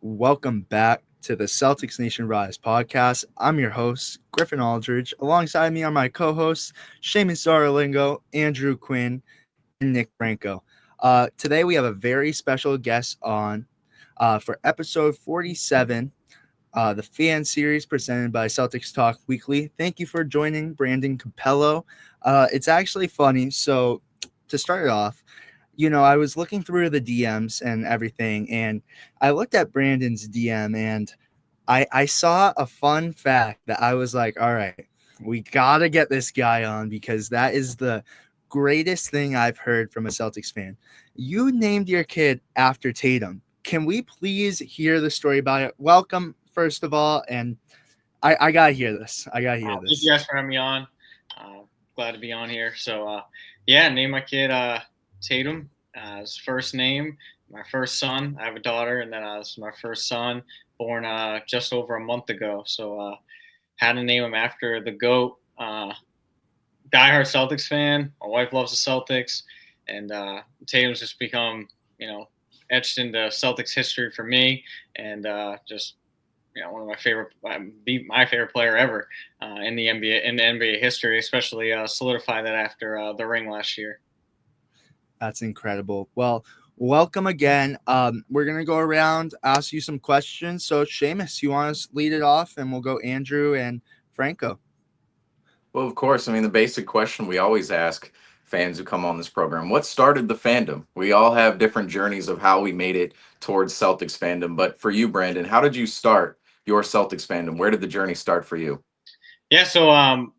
Welcome back to the Celtics Nation Rise podcast. I'm your host, Griffin Aldrich. Alongside me are my co hosts, Seamus Zarlingo, Andrew Quinn, and Nick Franco. Today we have a very special guest on for episode 47, the fan series presented by Celtics Talk Weekly. Thank you for joining Brandon Capelo. It's actually funny. So, to start it off, I was looking through the DMs and everything, and I looked at Brandon's DM, and I saw a fun fact that I was like, all right, we got to get this guy on because that is the greatest thing I've heard from a Celtics fan. You named your kid after Tatum. Can we please hear the story about it? Welcome, first of all, and I got to hear this. I got to hear Thank you this. guys for having me on. Glad to be on here. So, name my kid Tatum. His first name, my first son. I have a daughter, and then it's my first son, born just over a month ago. So, had to name him after the GOAT. Diehard Celtics fan. My wife loves the Celtics, and Tatum's just become, etched into Celtics history for me, and just one of my favorite, be my favorite player ever in the NBA history, especially solidify that after the ring last year. That's incredible. Well, welcome again. We're gonna go around, ask you some questions. So, Seamus, you want to lead it off, and we'll go Andrew and Franco. Well, of course. I mean, the basic question we always ask fans who come on this program: what started the fandom? We all have different journeys of how we made it towards Celtics fandom. But for you, Brandon, how did you start your Celtics fandom? Where did the journey start for you? Yeah, so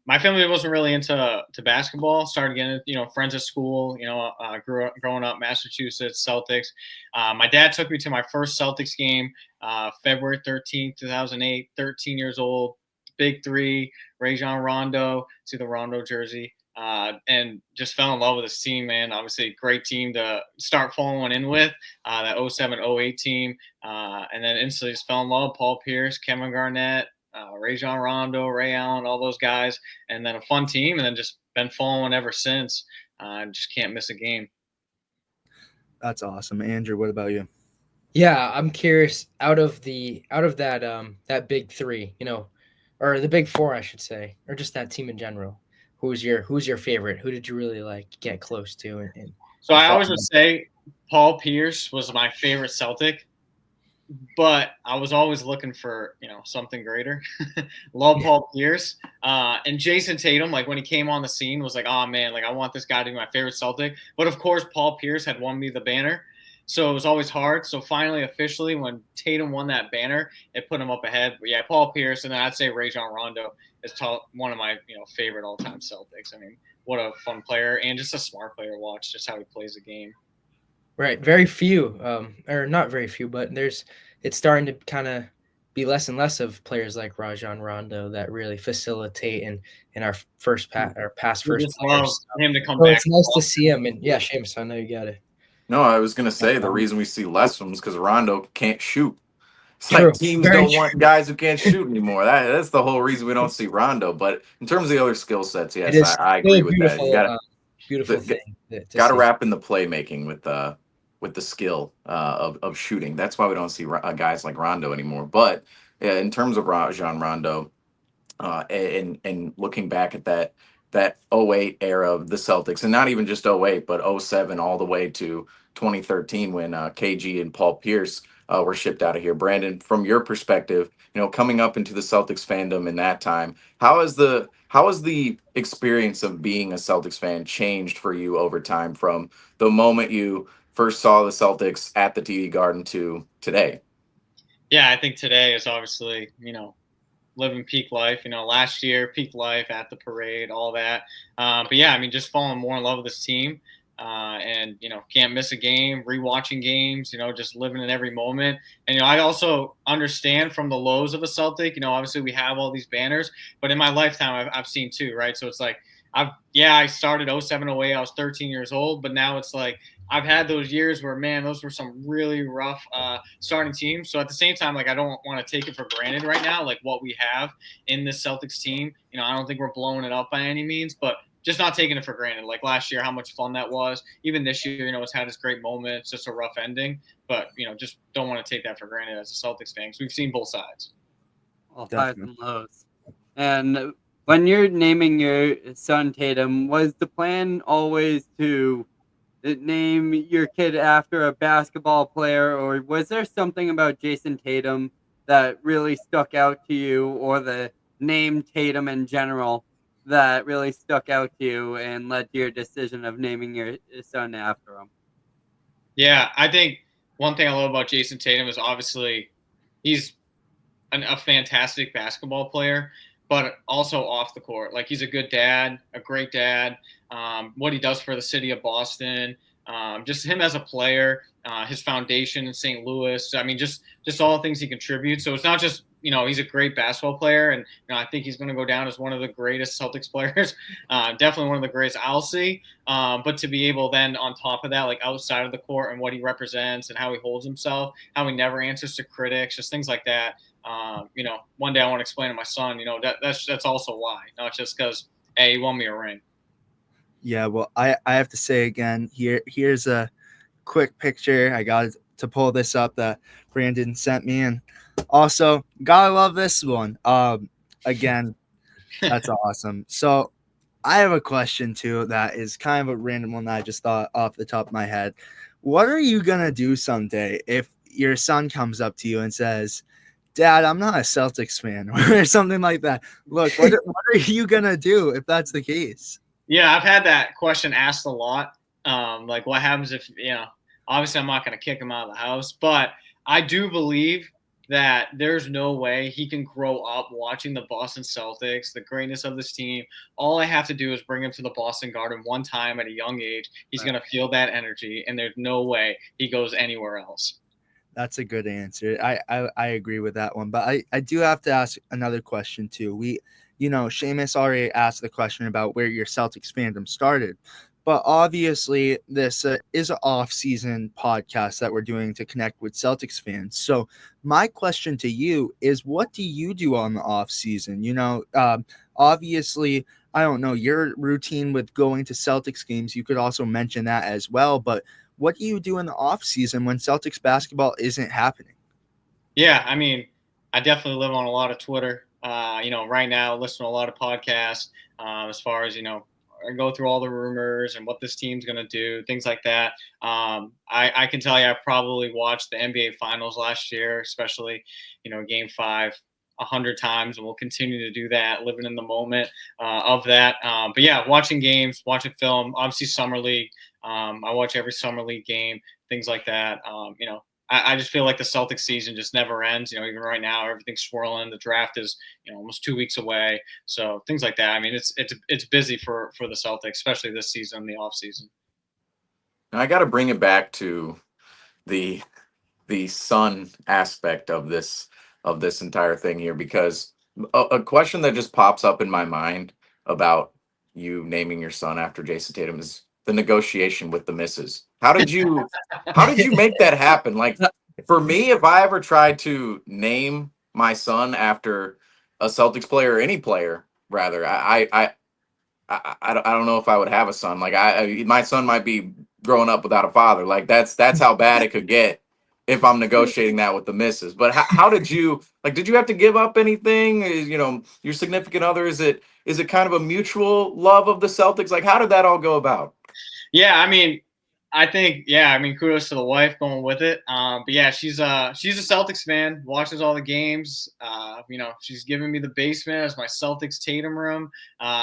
my family wasn't really into basketball. Started getting, friends at school. Growing up Massachusetts Celtics. My dad took me to my first Celtics game, February 13th, 2008. 13 years old, big three, Rajon Rondo, see the Rondo jersey, and just fell in love with this team. Man, obviously, great team to start falling in with. That 07-08 team, and then instantly just fell in love. Paul Pierce, Kevin Garnett, Rajon Rondo, Ray Allen, all those guys, and then a fun team, and then just been following ever since. Just can't miss a game. That's awesome, Andrew. What about you? Yeah, I'm curious. Out of that big three, or the big four, I should say, or just that team in general. Who's your favorite? Who did you really like get close to So and I fall always in would love say Paul Pierce was my favorite Celtic, but I was always looking for something greater. Love with? Paul Pierce and Jason Tatum. Like when he came on the scene, was like, oh man, like I want this guy to be my favorite Celtic. But of course, Paul Pierce had won me the banner, so it was always hard. So finally, officially, when Tatum won that banner, it put him up ahead. But yeah, Paul Pierce, and then I'd say Rajon Rondo is one of my favorite all time Celtics. I mean, what a fun player and just a smart player to watch, just how he plays the game. Right, very few, or not very few, but it's starting to kind of be less and less of players like Rajon Rondo that really facilitate in our our past We first just love players. him to come So back. it's nice to see him, and yeah, Seamus, I know you got it. No, I was gonna say the reason we see less of them is because Rondo can't shoot. It's like True, teams very don't true. want guys who can't shoot anymore. That's the whole reason we don't see Rondo. But in terms of the other skill sets, It yes, I, is I still agree a with that. You got beautiful to thing to got to see. wrap in the playmaking with the skill of shooting. That's why we don't see guys like Rondo anymore. But yeah, in terms of Rajon Rondo, and looking back at that '08 era of the Celtics, and not even just '08, but '07 all the way to 2013 when KG and Paul Pierce were shipped out of here. Brandon, from your perspective, coming up into the Celtics fandom in that time, how has the experience of being a Celtics fan changed for you over time from the moment you first saw the Celtics at the TD Garden to today? Yeah, I think today is obviously, living peak life. Last year, peak life at the parade, all that. But yeah, I mean, just falling more in love with this team. And can't miss a game, rewatching games, just living in every moment. And I also understand from the lows of a Celtic. Obviously we have all these banners, but in my lifetime I've seen two, right? So it's like I started 07-08, I was 13 years old, but now it's like I've had those years where, man, those were some really rough starting teams. So at the same time, like I don't want to take it for granted right now, like what we have in this Celtics team. I don't think we're blowing it up by any means, but just not taking it for granted. Like last year, how much fun that was. Even this year, it's had its great moments, just a rough ending. But, just don't want to take that for granted as a Celtics fan because we've seen both sides. All highs and lows. And when you're naming your son Tatum, was the plan always to name your kid after a basketball player, or was there something about Jason Tatum that really stuck out to you, or the name Tatum in general that really stuck out to you and led to your decision of naming your son after him? Yeah, I think one thing I love about Jason Tatum is obviously he's a fantastic basketball player, but also off the court. Like he's a good dad, a great dad. What he does for the city of Boston, just him as a player, his foundation in St. Louis. I mean, just all the things he contributes. So it's not just he's a great basketball player, and I think he's going to go down as one of the greatest Celtics players. Definitely one of the greatest I'll see. But to be able then on top of that, like outside of the court and what he represents and how he holds himself, how he never answers to critics, just things like that. One day I want to explain to my son, that's also why, not just because, hey, he won me a ring. Yeah, well, I have to say again, here's a quick picture. I got to pull this up that Brandon sent me, and also gotta love this one. Again, that's awesome. So I have a question too that is kind of a random one that I just thought off the top of my head. What are you gonna do someday if your son comes up to you and says, Dad, I'm not a Celtics fan, or something like that? Look, what are you gonna do if that's the case? Yeah, I've had that question asked a lot. Like, what happens if, obviously I'm not going to kick him out of the house, but I do believe that there's no way he can grow up watching the Boston Celtics, the greatness of this team. All I have to do is bring him to the Boston Garden one time at a young age. He's going to feel that energy, and there's no way he goes anywhere else. That's a good answer. I agree with that one, but I do have to ask another question too. Seamus already asked the question about where your Celtics fandom started, but obviously this is an off-season podcast that we're doing to connect with Celtics fans. So my question to you is, what do you do on the off-season? Obviously, I don't know, your routine with going to Celtics games, you could also mention that as well, but what do you do in the off-season when Celtics basketball isn't happening? Yeah, I mean, I definitely live on a lot of Twitter. Right now, listen to a lot of podcasts as far as, I go through all the rumors and what this team's going to do, things like that. I can tell you I've probably watched the NBA Finals last year, especially, Game 5 100 times, and we'll continue to do that, living in the moment of that. But yeah, watching games, watching film, obviously Summer League. I watch every Summer League game, things like that. I just feel like the Celtics season just never ends. Even right now, everything's swirling. The draft is, almost 2 weeks away. So things like that. I mean, it's busy for the Celtics, especially this season, the off season. I got to bring it back to the son aspect of this entire thing here, because a question that just pops up in my mind about you naming your son after Jason Tatum is the negotiation with the missus. How did you make that happen? Like, for me, if I ever tried to name my son after a Celtics player, or any player rather, I don't know if I would have a son. Like, my son might be growing up without a father. Like, that's how bad it could get if I'm negotiating that with the missus. But how did you have to give up anything? Your significant other, is it kind of a mutual love of the Celtics? Like, how did that all go about? Yeah, I mean, kudos to the wife going with it. But yeah, she's a Celtics fan, watches all the games. She's giving me the basement as my Celtics Tatum room.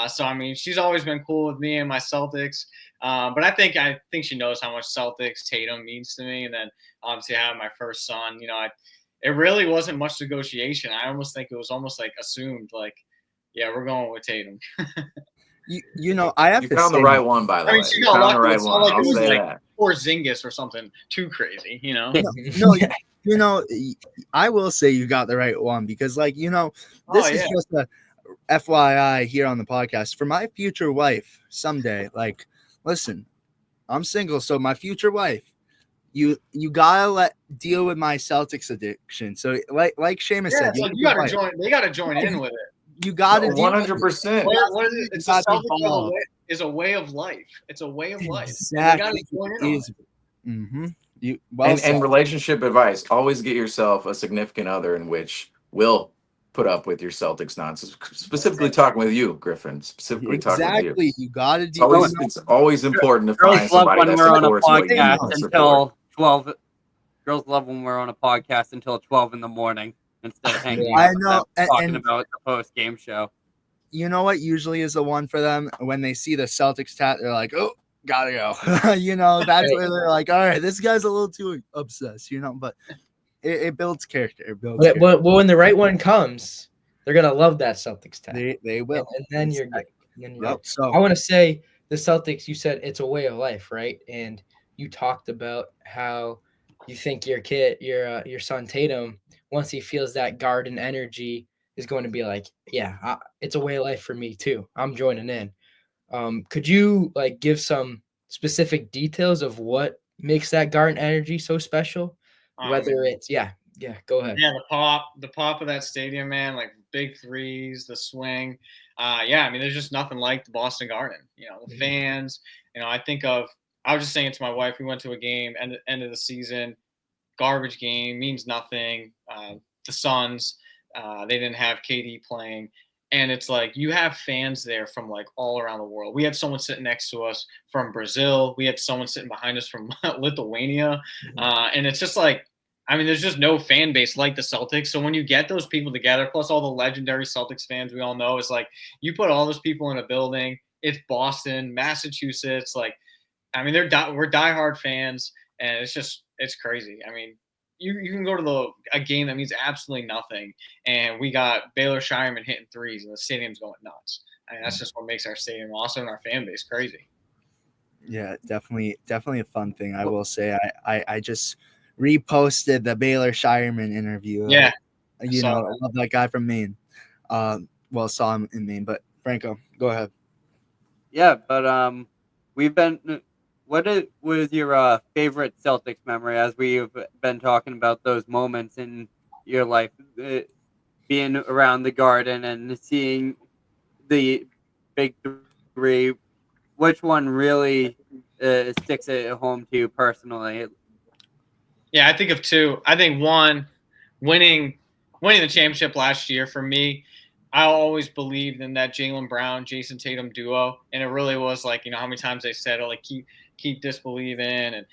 So I mean, she's always been cool with me and my Celtics. But I think she knows how much Celtics Tatum means to me. And then obviously having my first son, it really wasn't much negotiation. I almost think it was almost like assumed, like, yeah, we're going with Tatum. I have you to found say, the right one, by the way. She You got found the lucky. right one. I'll say that. Or Zingis or something too crazy, No, I will say you got the right one, because, this is just a FYI here on the podcast for my future wife someday. Like, listen, I'm single, so my future wife, you gotta deal with my Celtics addiction. So like Seamus said, so you gotta join. They gotta join in with it. You gotta 100%. What is it? It's the Celtics is a way of life. It's a way of life. Exactly. It. Mm-hmm. And relationship advice: always get yourself a significant other in which will put up with your Celtics nonsense. Specifically talking with you, Griffin. Specifically talking with you. Exactly. You gotta do. It's always important to Girls find love somebody when that we're on a supports what you podcast want to until support. 12. Girls love when we're on a podcast until 12 in the morning instead of hanging I out with know, them, talking and about the post-game show. you know what usually is the one for them when they see the Celtics tat, they're like, oh, gotta go. You know, that's where they're like, all right, this guy's a little too obsessed, you know, but it builds character. It builds character. But when the right one comes, they're gonna love that Celtics tag. They will. And then you're good. Yep. So I want to say the Celtics, you said it's a way of life, right? And you talked about how you think your kid, your son Tatum, once he feels that garden energy, is going to be like, yeah, it's a way of life for me too. I'm joining in. Could you like give some specific details of what makes that garden energy so special? Whether it's go ahead. Yeah, the pop of that stadium, man, like big threes, the swing. I mean, there's just nothing like the Boston Garden. You know, the fans. You know, I was just saying to my wife, we went to a game end of the season, garbage game, means nothing. The Suns, they didn't have KD playing. And it's like you have fans there from like all around the world. We had someone sitting next to us from Brazil. We had someone sitting behind us from Lithuania. And it's just like, I mean, there's just no fan base like the Celtics. So when you get those people together, plus all the legendary Celtics fans we all know, it's like you put all those people in a building. It's Boston, Massachusetts. Like, I mean, we're diehard fans, and it's crazy. I mean, you can go to a game that means absolutely nothing, and we got Baylor Shireman hitting threes, and the stadium's going nuts. I mean, that's just what makes our stadium awesome and our fan base crazy. Yeah, definitely a fun thing. I will say, I just reposted the Baylor Shireman interview. Yeah, I love that guy from Maine. Saw him in Maine, but Franco, go ahead. Yeah, but we've been. What was your favorite Celtics memory as we've been talking about those moments in your life, being around the Garden and seeing the big three? Which one really sticks at home to you personally? Yeah, I think of two. I think one, winning the championship last year for me. I always believed in that Jaylen Brown, Jason Tatum duo, and it really was like, you know, how many times they said, "Oh, like keep disbelieving," and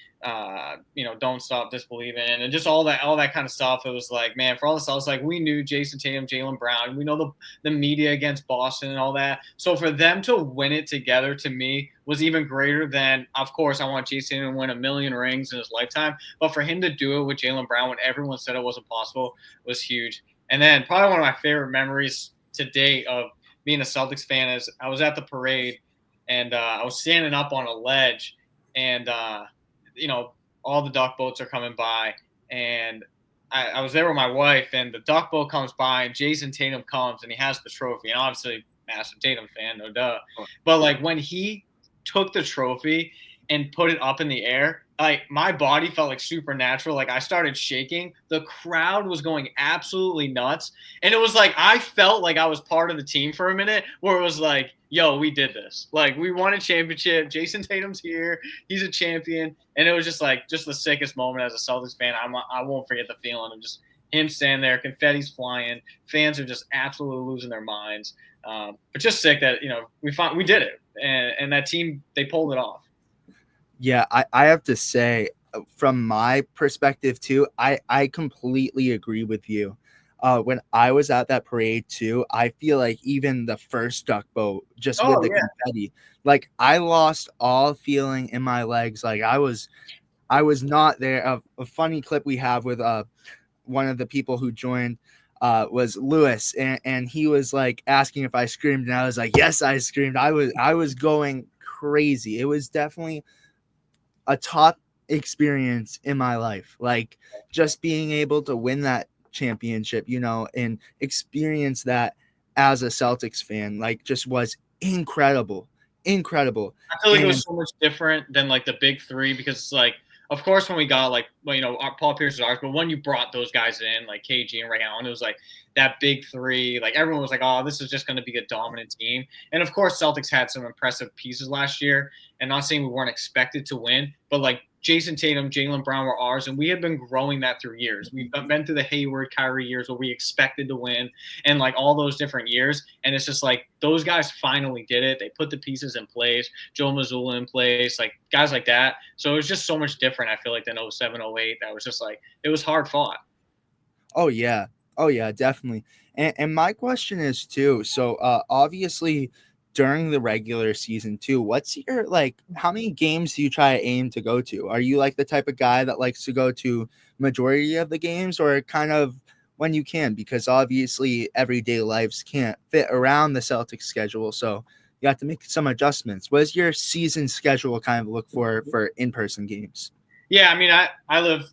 don't stop disbelieving, and just all that kind of stuff. It was like, man, for all this, I was like, we knew Jason Tatum, Jaylen Brown, we know the media against Boston and all that. So for them to win it together, to me, was even greater than. Of course, I want Jason to win 1 million rings in his lifetime, but for him to do it with Jaylen Brown when everyone said it wasn't possible was huge. And then probably one of my favorite memories to date of being a Celtics fan is I was at the parade and I was standing up on a ledge and all the duck boats are coming by and I was there with my wife and the duck boat comes by and Jason Tatum comes and he has the trophy and obviously massive Tatum fan, no duh. But like when he took the trophy and put it up in the air, like my body felt like supernatural. Like I started shaking. The crowd was going absolutely nuts. And it was like I felt like I was part of the team for a minute where it was like, yo, we did this. Like we won a championship. Jason Tatum's here. He's a champion. And it was just the sickest moment as a Celtics fan. I won't forget the feeling of just him standing there, confetti's flying. Fans are just absolutely losing their minds. But just sick that, we did it. And that team, they pulled it off. Yeah, I have to say, from my perspective too, I completely agree with you. When I was at that parade too, I feel like even the first duck boat, just with the confetti, like I lost all feeling in my legs. Like I was not there. A funny clip we have with one of the people who joined was Lewis, and he was like asking if I screamed, and I was like, yes, I screamed. I was going crazy. It was definitely a top experience in my life, like just being able to win that championship, and experience that as a Celtics fan, like just was incredible. I feel like it was so much different than like the big three because it's like, of course, when we got like, well, Paul Pierce is ours, but when you brought those guys in, like KG and Ray Allen, it was like that big three. Like everyone was like, oh, this is just going to be a dominant team. And of course, Celtics had some impressive pieces last year. And not saying we weren't expected to win, but like Jason Tatum, Jaylen Brown were ours, and we had been growing that through years. We've been through the Hayward, Kyrie years where we expected to win, and like all those different years. And it's just like those guys finally did it. They put the pieces in place, Joe Mazzulla in place, like guys like that. So it was just so much different, I feel like, than 07, 08. That was just like, it was hard fought. Oh yeah, definitely. And my question is too. So obviously, during the regular season too, what's your like? How many games do you try to aim to go to? Are you like the type of guy that likes to go to majority of the games, or kind of when you can? Because obviously, everyday lives can't fit around the Celtics schedule, so you have to make some adjustments. What does your season schedule kind of look for in-person games? Yeah, I mean, I live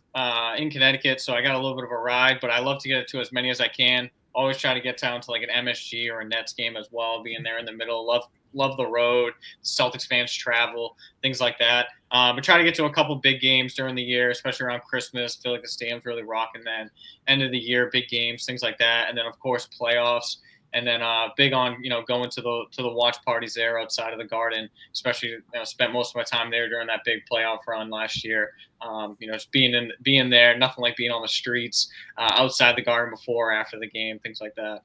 in Connecticut, so I got a little bit of a ride, but I love to get to as many as I can. Always try to get down to like an MSG or a Nets game as well, being there in the middle. Love the road. Celtics fans travel, things like that. But try to get to a couple big games during the year, especially around Christmas. Feel like the stadium's really rocking then. End of the year, big games, things like that. And then, of course, playoffs. And then big on, going to the watch parties there outside of the Garden, especially, spent most of my time there during that big playoff run last year. Just being there, nothing like being on the streets, outside the Garden before, after the game, things like that.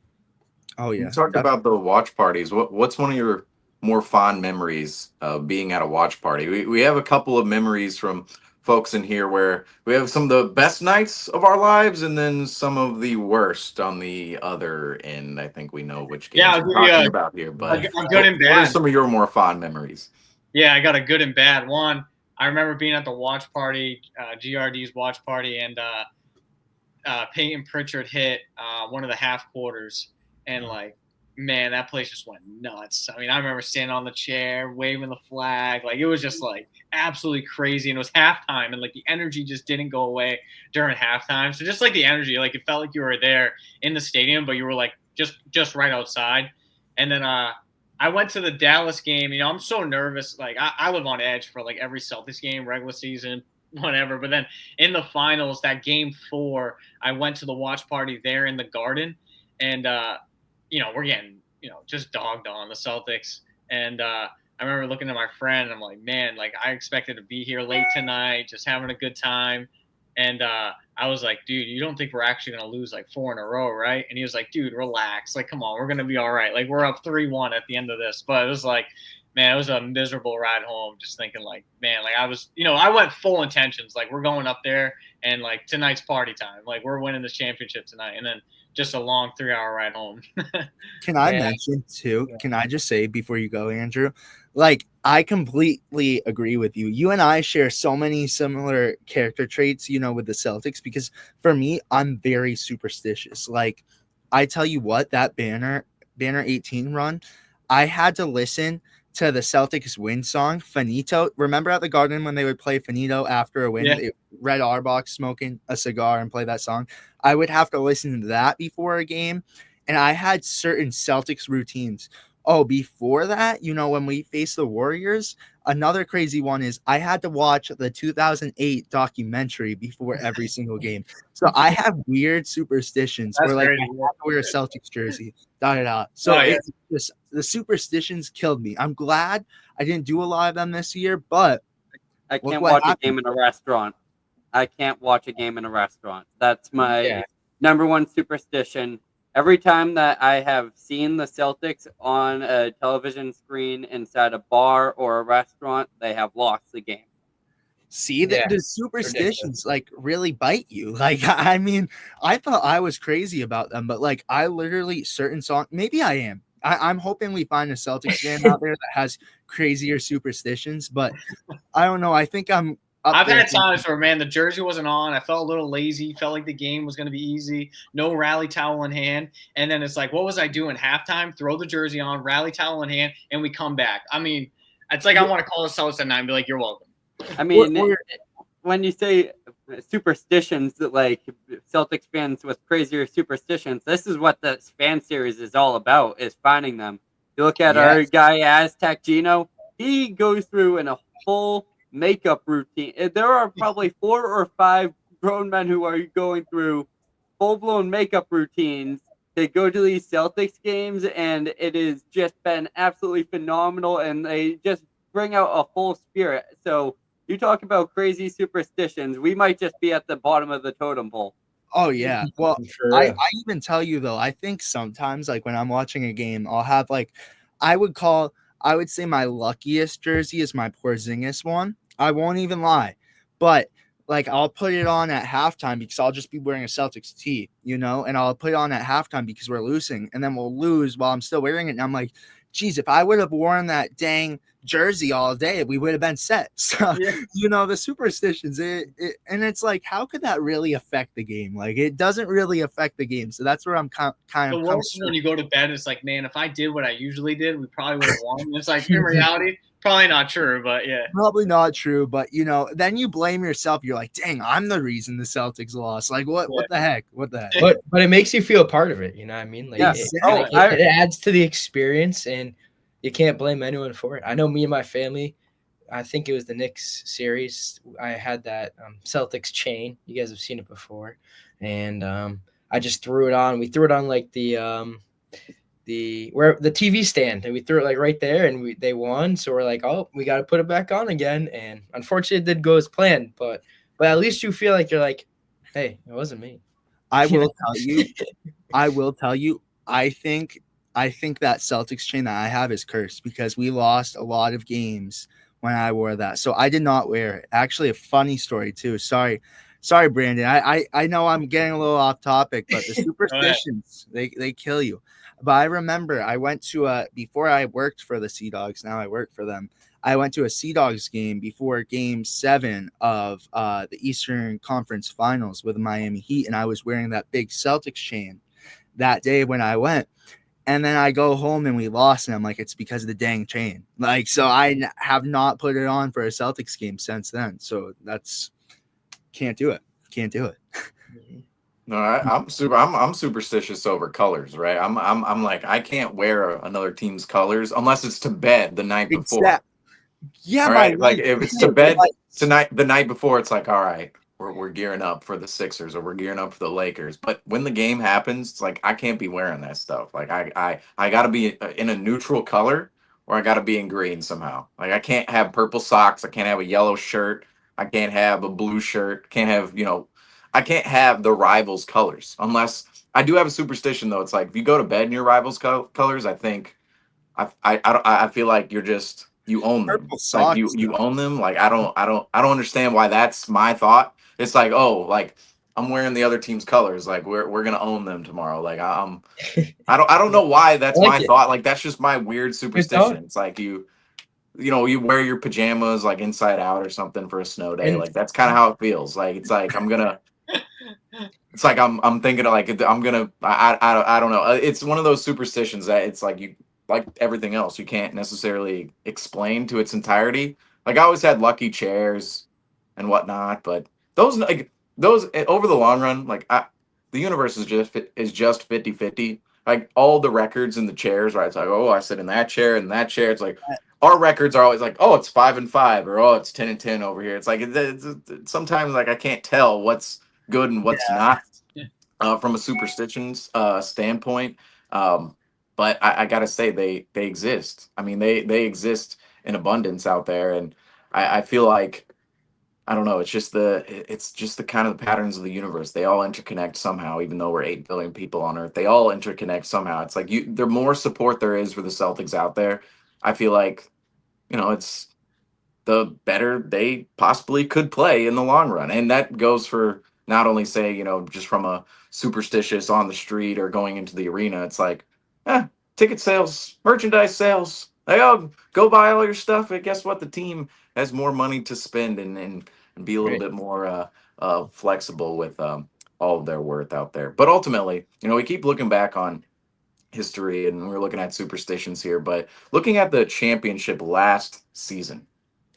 Oh yeah. You talked about the watch parties. What's one of your more fond memories of being at a watch party? We have a couple of memories from folks in here where we have some of the best nights of our lives and then some of the worst on the other end. I think we know which games we're talking about here, but good and bad. What are some of your more fond memories? Yeah, I got a good and bad one. I remember being at the watch party, GRD's watch party, and Peyton Pritchard hit one of the half quarters, and like, man, that place just went nuts. I mean, I remember standing on the chair, waving the flag. Like, it was just like absolutely crazy. And it was halftime, and like the energy just didn't go away during halftime. So just like the energy, like it felt like you were there in the stadium, but you were like just right outside. And then I went to the Dallas game. I'm so nervous. Like I live on edge for like every Celtics game, regular season, whatever. But then in the finals, that game 4, I went to the watch party there in the Garden, and we're getting, just dogged on the Celtics. And I remember looking at my friend and I'm like, man, like I expected to be here late tonight, just having a good time. And I was like, dude, you don't think we're actually going to lose like 4 in a row, right? And he was like, dude, relax. Like, come on, we're going to be all right. Like, we're up 3-1 at the end of this. But it was like, man, it was a miserable ride home, just thinking like, man, like I was, I went full intentions. Like, we're going up there and like tonight's party time. Like, we're winning this championship tonight. And then just a long 3-hour ride home. Can I mention too? Can I just say before you go, Andrew? Like, I completely agree with you. You and I share so many similar character traits, with the Celtics, because for me, I'm very superstitious. Like, I tell you what, that banner 18 run, I had to listen to the Celtics win song, Finito. Remember at the Garden when they would play Finito after a win? Yeah. Red Auerbach smoking a cigar and play that song. I would have to listen to that before a game. And I had certain Celtics routines. Oh, before that, when we faced the Warriors, another crazy one is I had to watch the 2008 documentary before every single game. So I have weird superstitions where like I have to wear a Celtics jersey. So it's just, the superstitions killed me. I'm glad I didn't do a lot of them this year, but I can't watch a game in a restaurant. That's my number one superstition. Every time that I have seen the Celtics on a television screen inside a bar or a restaurant, they have lost the game. See, the superstitions like really bite you. Like, I mean, I thought I was crazy about them, but like I literally certain songs, maybe I am. I'm hoping we find a Celtics fan out there that has crazier superstitions, but I don't know. I think I've had times where, man, the jersey wasn't on. I felt a little lazy. Felt like the game was going to be easy. No rally towel in hand. And then it's like, what was I doing? Halftime, throw the jersey on, rally towel in hand, and we come back. I mean, it's like I want to call the Celtics at 9 and be like, you're welcome. I mean, when you say superstitions, that like Celtics fans with crazier superstitions, this is what this fan series is all about, is finding them. You look at our guy Aztec Gino, he goes through in a whole makeup routine. There are probably 4 or 5 grown men who are going through full-blown makeup routines to go to these Celtics games, and it has just been absolutely phenomenal, and they just bring out a full spirit. So you talk about crazy superstitions. We might just be at the bottom of the totem pole. Oh yeah. Well, For I real. even tell you though, I think sometimes like when I'm watching a game, I'll have like I would say my luckiest jersey is my Porzingis one. I won't even lie. But like I'll put it on at halftime because I'll just be wearing a Celtics tee, and I'll put it on at halftime because we're losing, and then we'll lose while I'm still wearing it. And I'm like, geez, if I would have worn that dang jersey all day, we would have been set. So the superstitions, and it's like, how could that really affect the game? Like, it doesn't really affect the game. So that's where I'm kind The of worst is when you go to bed, it's like, man, if I did what I usually did, we probably would have won. It's like, in reality, probably not true, but yeah. probably not true. But then you blame yourself. You're like, dang, I'm the reason the Celtics lost. Like, what the heck? What the heck? But it makes you feel a part of it. You know what I mean? Like, Yeah. Exactly. it adds to the experience, and you can't blame anyone for it. I know me and my family, I think it was the Knicks series. I had that Celtics chain. You guys have seen it before, and I just threw it on. We threw it on like the TV stand, and we threw it like right there, and they won. So we're like, oh, we got to put it back on again. And unfortunately, it did go as planned. But at least you feel like you're like, hey, it wasn't me. I will tell you. I think that Celtics chain that I have is cursed because we lost a lot of games when I wore that. So I did not wear it. Actually, a funny story too. Sorry, Brandon. I know I'm getting a little off topic, but the superstitions they kill you. But I remember I went to before I worked for the Sea Dogs. Now I work for them. I went to a Sea Dogs game before Game 7 of the Eastern Conference Finals with the Miami Heat, and I was wearing that big Celtics chain that day when I went. And then I go home and we lost, and I'm like, it's because of the dang chain. Like, so I have not put it on for a Celtics game since then. So that's can't do it. No, I'm superstitious over colors, right? I'm like, I can't wear another team's colors unless it's to bed the night before. Yeah, All my right, like wife- if it's to bed tonight, the night before, it's like, all right, we're gearing up for the Sixers or we're gearing up for the Lakers. But when the game happens, it's like I can't be wearing that stuff. Like I got to be in a neutral color, or I got to be in green somehow. Like I can't have purple socks. I can't have a yellow shirt. I can't have a blue shirt. Can't have I can't have the rivals' colors unless I do have a superstition though. It's like if you go to bed in your rivals' colors, I think I feel like you own them. Purple Like socks, you own them. Like I don't understand why that's my thought. It's like, oh, like I'm wearing the other team's colors. Like we're gonna own them tomorrow. Like I don't know why that's like my it. thought. Like that's just my weird thought. superstition. It's like you wear your pajamas like inside out or something for a snow day. And Like that's kind of how it feels. Like it's like it's like I'm thinking of like I'm gonna I don't know. It's one of those superstitions that it's like you like everything else you can't necessarily explain to its entirety. Like I always had lucky chairs and whatnot, but those over the long run, the universe is just 50-50. Like all the records in the chairs, right? It's like, oh, I sit in that chair and that chair. It's like our records are always like, oh, it's 5-5 or oh, it's 10-10 over here. It's like sometimes like I can't tell what's good and what's not from a superstitions standpoint. But I gotta say they exist. I mean they exist in abundance out there, and I feel like I don't know. It's just the kind of the patterns of the universe. They all interconnect somehow. Even though we're 8 billion people on Earth, they all interconnect somehow. It's like the more support there is for the Celtics out there, I feel like it's the better they possibly could play in the long run. And that goes for not only say, just from a superstitious on the street or going into the arena. It's like, ticket sales, merchandise sales. They all go buy all your stuff. And guess what? The team has more money to spend and be a little bit more flexible with all of their worth out there. But ultimately, we keep looking back on history and we're looking at superstitions here, but looking at the championship last season,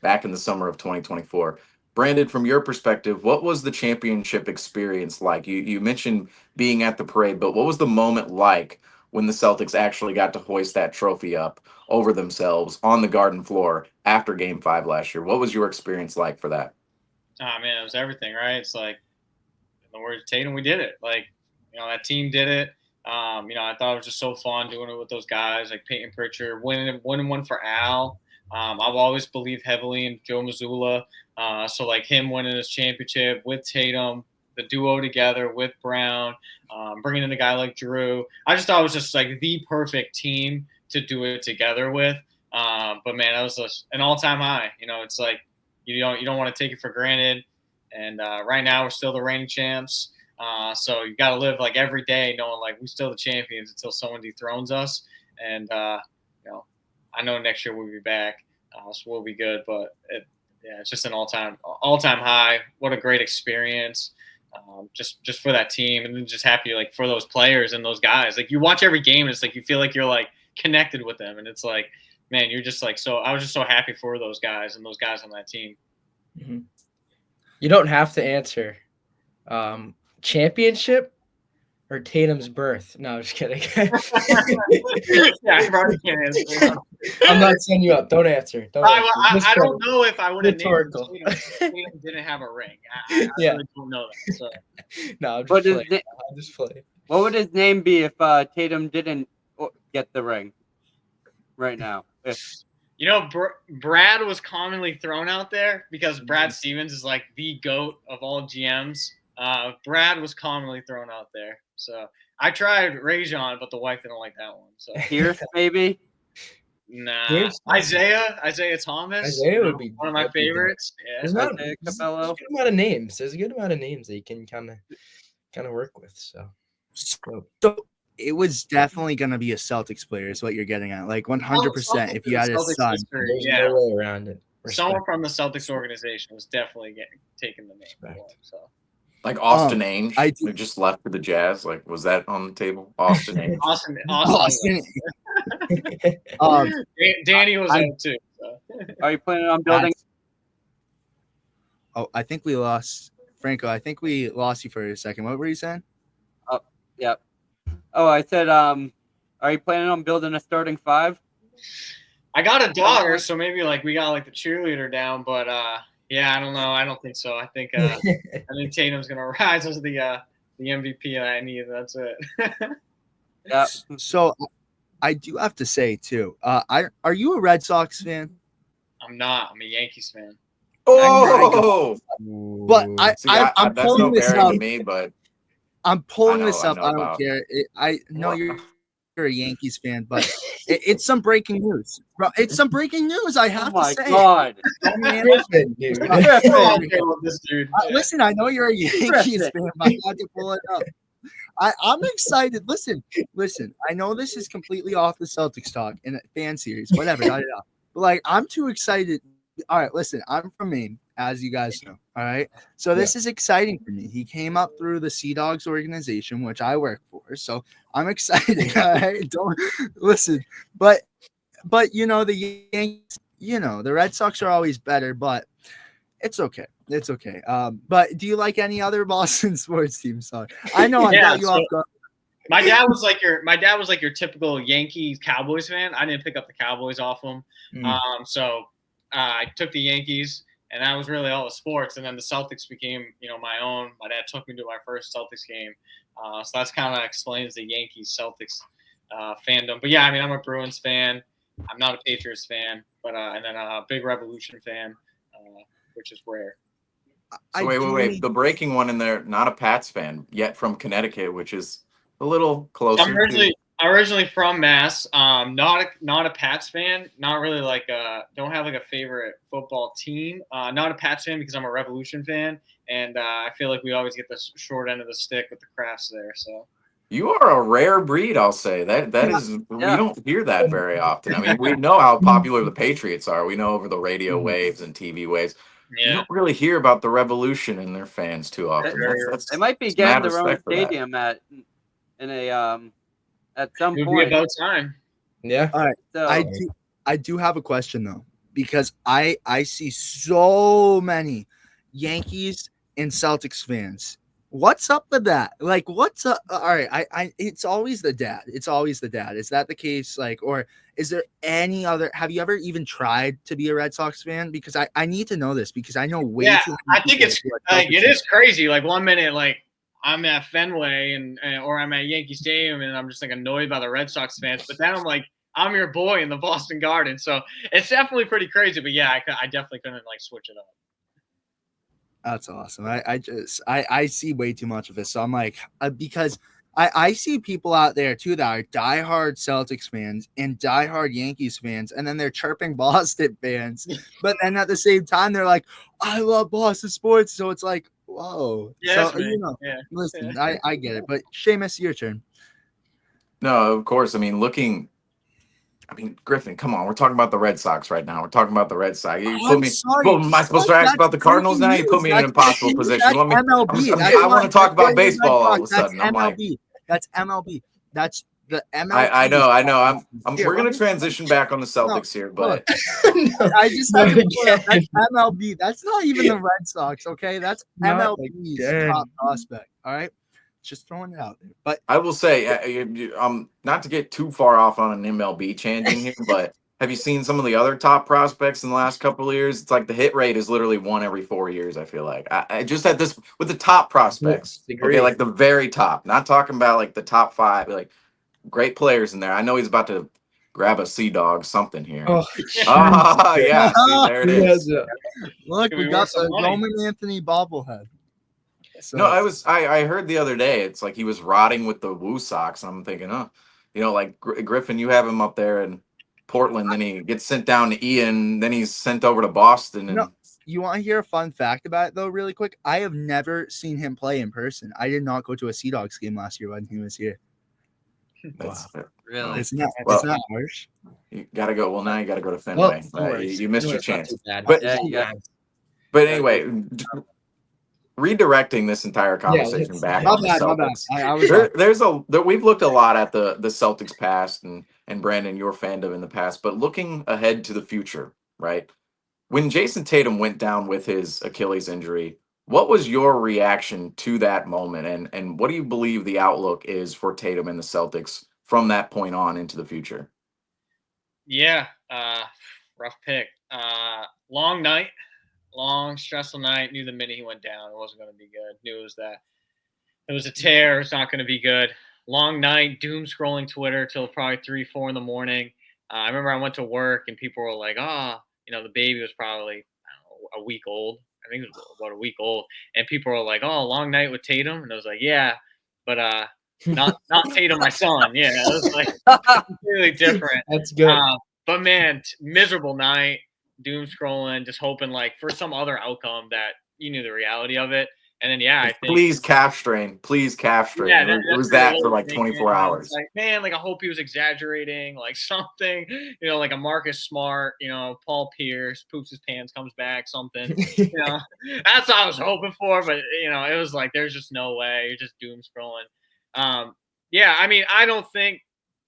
back in the summer of 2024. Brandon, from your perspective, what was the championship experience like? You mentioned being at the parade, but what was the moment like when the Celtics actually got to hoist that trophy up over themselves on the Garden floor after Game 5 last year. What was your experience like for that? Oh man, it was everything, right? It's like, in the words of Tatum, we did it. Like, that team did it. I thought it was just so fun doing it with those guys like Peyton Pritchard, winning one for Al. I've always believed heavily in Joe Mazzulla. So like him winning his championship with Tatum, the duo together with Brown, bringing in a guy like Drew. I just thought it was just like the perfect team to do it together with. But man, that was just an all-time high. It's like you don't want to take it for granted. And right now we're still the reigning champs. So you got to live like every day knowing like we're still the champions until someone dethrones us. And I know next year we'll be back, so we'll be good. But it's just an all-time high. What a great experience, just for that team, and then just happy like for those players and those guys. Like you watch every game, and it's like you feel like you're like connected with them, and it's like, man, you're just like so. I was just so happy for those guys and those guys on that team. Mm-hmm. You don't have to answer. Championship or Tatum's birth? No, I'm just kidding. Yeah, I probably can't answer. I'm not setting you up. Don't answer. I don't know if I would have named Tatum didn't have a ring. I really don't know that. So. No, I'm just playing. What would his name be if Tatum didn't get the ring right now? Brad was commonly thrown out there because Brad Stevens is like the GOAT of all GMs. Brad was commonly thrown out there. So I tried Rajon, but the wife didn't like that one. So Pierce, maybe? Nah. Isaiah Thomas. Isaiah would be one of my favorites. Yeah. There's a good amount of names. There's a good amount of names that you can kind of work with. So it was definitely going to be a Celtics player is what you're getting at. Like 100% if you had his son. There's no way around it. Someone from the Celtics organization was definitely taking the name. So. Like Austin Ainge, who just left for the Jazz. Like, was that on the table? Austin Ainge. Austin. Danny was there too. So. Are you planning on building? I think we lost Franco. I think we lost you for a second. What were you saying? Oh, yeah. Oh, I said, are you planning on building a starting five? I got a daughter, so maybe like we got like the cheerleader down, but yeah, I don't know. I don't think so. I think Tatum's gonna rise as the MVP that I need. That's it. Yeah. So I do have to say too. Are you a Red Sox fan? I'm not. I'm a Yankees fan. Oh, but I'm that's pulling no this bearing up. to me, but I'm pulling this up. I don't about. care. I know you're a Yankees fan, but it's some breaking news. Bro, it's some breaking news. I have to say. Oh my God, Griffin, dude. Listen, I know you're a Yankees fan, but I had to pull it up. I'm excited. Listen. I know this is completely off the Celtics talk and fan series, whatever. But like, I'm too excited. All right, listen. I'm from Maine, as you guys know. All right, so this is exciting for me. He came up through the Sea Dogs organization, which I work for. So I'm excited. All right, don't listen. But the Yankees, the Red Sox are always better, but it's okay. It's okay. But do you like any other Boston sports teams? Sorry, I know I got you off guard. My dad was like your typical Yankees Cowboys fan. I didn't pick up the Cowboys off him. So I took the Yankees, and that was really all the sports. And then the Celtics became, my own. My dad took me to my first Celtics game. So that's kind of explains the Yankees Celtics fandom. But yeah, I mean, I'm a Bruins fan. I'm not a Patriots fan, but and then a big Revolution fan, which is rare. So wait. The breaking one in there, not a Pats fan, yet from Connecticut, which is a little closer. I'm originally from Mass. Not a Pats fan. Not really don't have like a favorite football team. Not a Pats fan because I'm a Revolution fan, and I feel like we always get the short end of the stick with the Crafts there. So you are a rare breed, I'll say. That is we don't hear that very often. I mean, we know how popular the Patriots are. We know over the radio waves and TV waves. Yeah. You don't really hear about the Revolution and their fans too often. They might be getting their own stadium at some point. Be about time. Yeah. All right. So, I do have a question though, because I see so many Yankees and Celtics fans What's up with that? Like, what's up? All right, it's always the dad. It's always the dad. Is that the case? Like, or is there any other? Have you ever even tried to be a Red Sox fan? Because I need to know this because I know way too many I think people it's who are like Celtics it is fans. crazy. Like one minute, like I'm at Fenway or I'm at Yankee Stadium and I'm just like annoyed by the Red Sox fans, but then I'm like I'm your boy in the Boston Garden, so it's definitely pretty crazy. But yeah, I definitely couldn't like switch it up. That's awesome. I see way too much of this. So I'm like, because I see people out there too that are diehard Celtics fans and diehard Yankees fans, and then they're chirping Boston fans. But then at the same time, they're like, I love Boston sports. So it's like, whoa. Yeah, So, listen, yeah. I get it. But Seamus, your turn. No, of course. Griffin, come on. We're talking about the Red Sox right now. We're talking about the Red Sox. You put I'm me. sorry. Well, am I supposed to ask about the Cardinals now? You put me in an impossible position. Let me. MLB. I want to talk about baseball all of a sudden. That's I'm like, MLB. That's MLB. That's the MLB. I know. We're gonna transition back on the Celtics here, but I just have to point out that's MLB. That's not even the Red Sox. Okay, that's MLB's top prospect. All right. Just throwing it out there. But I will say, not to get too far off on an MLB tangent here, but have you seen some of the other top prospects in the last couple of years? It's like the hit rate is literally 1 every 4 years. I feel like I just had this with the top prospects. Okay, like the very top. Not talking about like the top 5, like great players in there. I know he's about to grab a Sea Dog something here. Oh, yeah. See, there it is. Look, we got the Roman Anthony bobblehead. So, no, I heard the other day it's like he was rotting with the Woo Sox. I'm thinking, like Griffin, you have him up there in Portland, then he gets sent down to Ian, then he's sent over to Boston. And you want to hear a fun fact about it though, really quick? I have never seen him play in person. I did not go to a Sea Dogs game last year when he was here. That's really it's not harsh. You gotta go. Well, now you gotta go to Fenway. You missed your chance. But anyway, redirecting this entire conversation back on the Celtics. We've looked a lot at the Celtics past and Brandon, your fandom in the past, but looking ahead to the future, right? When Jason Tatum went down with his Achilles injury, what was your reaction to that moment? And what do you believe the outlook is for Tatum and the Celtics from that point on into the future? Yeah, rough pick. Long night. Long, stressful night. Knew the minute he went down, it wasn't going to be good. Knew it was a tear. It's not going to be good. Long night, doom scrolling Twitter till probably 3, 4 in the morning. I remember I went to work and people were like, the baby was probably a week old. I think it was about a week old. And people were like, long night with Tatum. And I was like, yeah, but not Tatum, my son. Yeah, it was like completely different. That's good. But man, miserable night. Doom scrolling, just hoping like for some other outcome that you knew the reality of it. And then I think please calf strain. Yeah, it was that for like 24 hours. Like, man, like I hope he was exaggerating, like something, like a Marcus Smart, Paul Pierce poops his pants, comes back, something. That's what I was hoping for, but it was like there's just no way. You're just doom scrolling. I don't think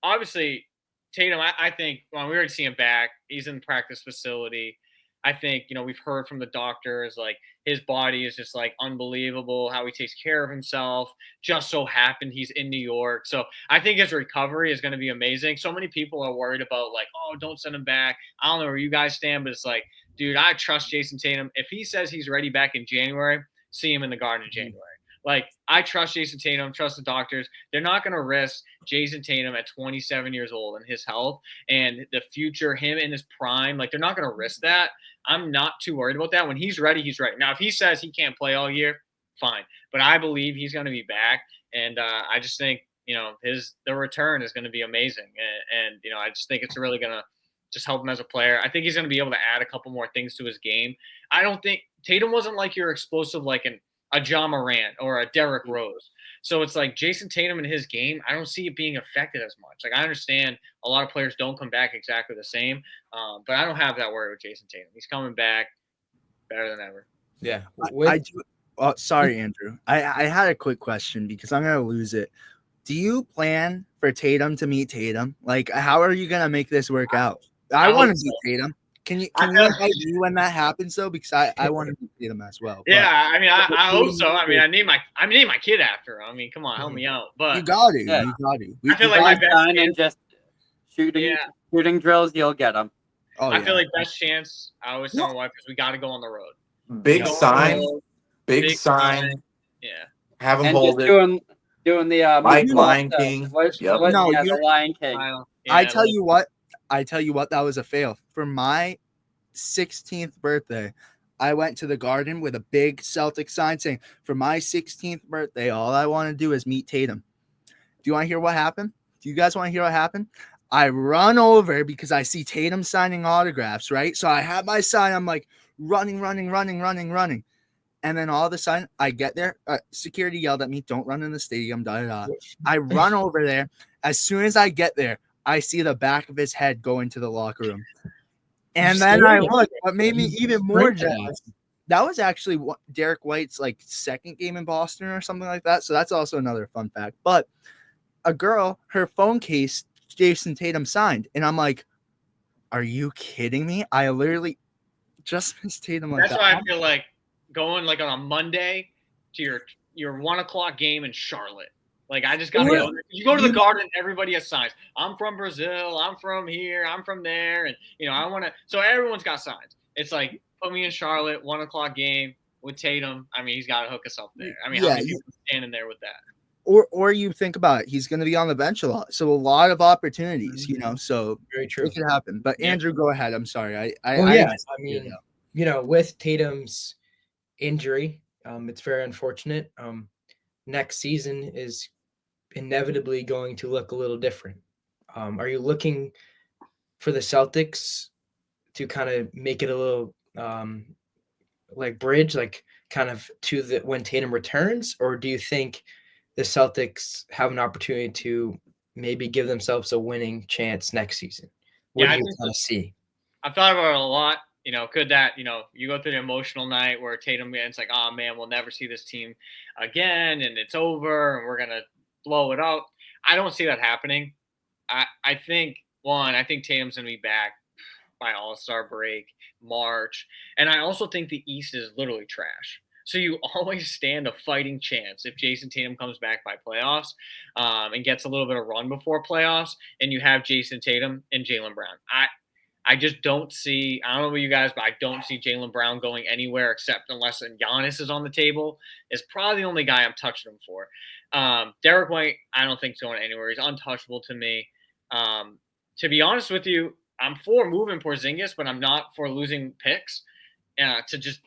obviously Tatum, I think we already see him back. He's in the practice facility. I think, we've heard from the doctors, like his body is just like unbelievable, how he takes care of himself. Just so happened he's in New York. So I think his recovery is going to be amazing. So many people are worried about like, don't send him back. I don't know where you guys stand, but it's like, dude, I trust Jason Tatum. If he says he's ready back in January, see him in the Garden in January. Like, I trust Jason Tatum, trust the doctors. They're not going to risk Jason Tatum at 27 years old and his health and the future, him in his prime. Like, they're not going to risk that. I'm not too worried about that. When he's ready, he's ready. Now, if he says he can't play all year, fine. But I believe he's going to be back. And I just think, the return is going to be amazing. And I just think it's really going to just help him as a player. I think he's going to be able to add a couple more things to his game. I don't think Tatum wasn't like your explosive, like a Ja Morant or a Derrick Rose. So it's like Jason Tatum in his game, I don't see it being affected as much. Like I understand a lot of players don't come back exactly the same, but I don't have that worry with Jason Tatum. He's coming back better than ever. Yeah. I do. Oh, sorry, Andrew. I had a quick question because I'm going to lose it. Do you plan for Tatum to meet Tatum? Like, how are you going to make this work out? I want to meet Tatum. Can you invite me when that happens though? Because I want to meet Tatum as well. Yeah, I mean, I hope so. I mean, I named my kid after him. I mean, come on, help me out. But you got to. Yeah. You got to. I feel like my best Done and chance. just shooting Yeah. shooting drills, you'll get them. Oh, I yeah. feel like best chance. I always tell my wife is we got to go on the road. Big Go on the sign. road, Big sign. Yeah. Have him And hold just it. doing the Like movie Lion stuff. King. What, Yep. what, No, yeah, you're- the Lion King. Yeah, I tell you what, that was a fail. For my 16th birthday, I went to the garden with a big Celtic sign saying, "For my 16th birthday, all I want to do is meet Tatum." Do you want to hear what happened? Do you guys want to hear what happened? I run over because I see Tatum signing autographs, right? So I have my sign. I'm like running. And then all of a sudden, I get there. Security yelled at me, "Don't run in the stadium." Da, da, da. I run over there. As soon as I get there, I see the back of his head go into the locker room. And then I look. What made me even more jealous, that was actually Derek White's like second game in Boston or something like that. So that's also another fun fact. But a girl, her phone case, Jason Tatum signed. And I'm like, are you kidding me? I literally just missed Tatum like That's that. why I feel like going like on a Monday to your 1:00 game in Charlotte. Like I just gotta go. You go to the Garden, everybody has signs. I'm from Brazil. I'm from here. I'm from there, and I want to. So everyone's got signs. It's like put me in Charlotte, 1:00 game with Tatum. I mean, he's got to hook us up there. I mean, how many people are standing there with that? Or you think about it, he's going to be on the bench a lot, so a lot of opportunities, so Very true. it could happen. But Andrew, go ahead. I'm sorry. I mean, with Tatum's injury, it's very unfortunate. Next season is inevitably going to look a little different. Are you looking for the Celtics to kind of make it a little like bridge, like kind of to the when Tatum returns, or do you think the Celtics have an opportunity to maybe give themselves a winning chance next season? What do you kind of see? I've thought about it a lot. Could that, you go through the emotional night where Tatum, it's like, oh man, we'll never see this team again and it's over and we're going to blow it up. I don't see that happening. I think Tatum's going to be back by All-Star break, March. And I also think the East is literally trash. So you always stand a fighting chance if Jason Tatum comes back by playoffs and gets a little bit of run before playoffs, and you have Jason Tatum and Jaylen Brown. I just don't see – I don't know about you guys, but I don't see Jaylen Brown going anywhere except unless Giannis is on the table. Is probably the only guy I'm touching him for. Derek White, I don't think he's going anywhere. He's untouchable to me. To be honest with you, I'm for moving Porzingis, but I'm not for losing picks to just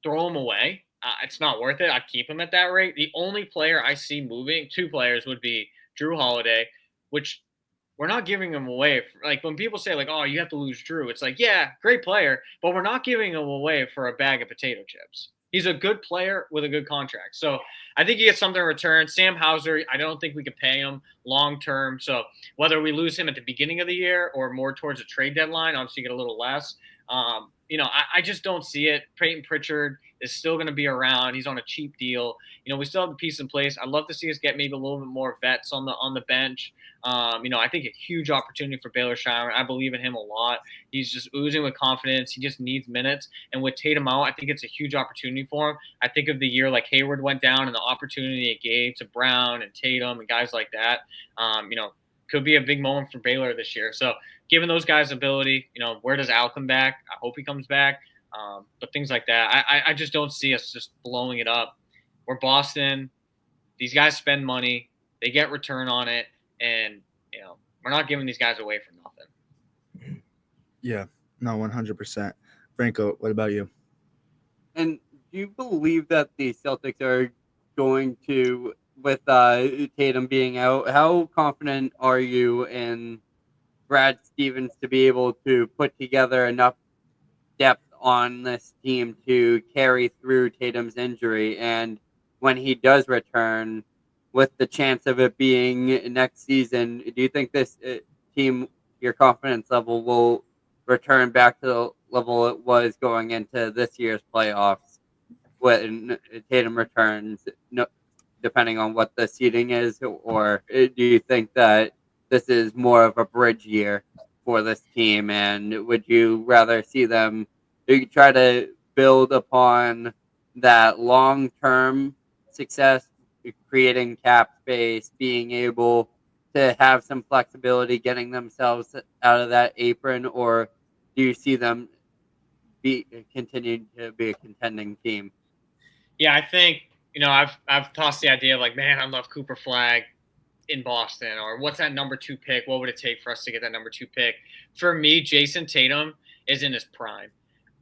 throw him away. It's not worth it. I'd keep him at that rate. The only player I see moving, two players, would be Drew Holiday, which – we're not giving him away. Like when people say like, oh, you have to lose Drew. It's like, yeah, great player, but we're not giving him away for a bag of potato chips. He's a good player with a good contract. So I think he gets something in return. Sam Hauser, I don't think we could pay him long-term. So whether we lose him at the beginning of the year or more towards a trade deadline, obviously get a little less. I just don't see it. Peyton Pritchard is still going to be around. He's on a cheap deal. We still have the piece in place. I'd love to see us get maybe a little bit more vets on the bench. I think a huge opportunity for Baylor Shire. I believe in him a lot. He's just oozing with confidence. He just needs minutes. And with Tatum out, I think it's a huge opportunity for him. I think of the year like Hayward went down and the opportunity it gave to Brown and Tatum and guys like that. Could be a big moment for Baylor this year. So given those guys' ability, where does Al come back? I hope he comes back. But things like that, I just don't see us just blowing it up. We're Boston. These guys spend money. They get return on it. And, we're not giving these guys away for nothing. Yeah, no, 100%. Franco, what about you? And do you believe that the Celtics are going to, with Tatum being out, how confident are you in Brad Stevens to be able to put together enough depth on this team to carry through Tatum's injury? And when he does return, with the chance of it being next season, do you think this team, your confidence level, will return back to the level it was going into this year's playoffs when Tatum returns, depending on what the seeding is? Or do you think that this is more of a bridge year for this team? And would you rather see them try to build upon that long-term success, creating cap space, being able to have some flexibility, getting themselves out of that apron, or do you see them continuing to be a contending team? Yeah, I think I've tossed the idea of like, man, I love Cooper Flag in Boston, or what's that number 2 pick? What would it take for us to get that number 2 pick? For me, Jason Tatum is in his prime.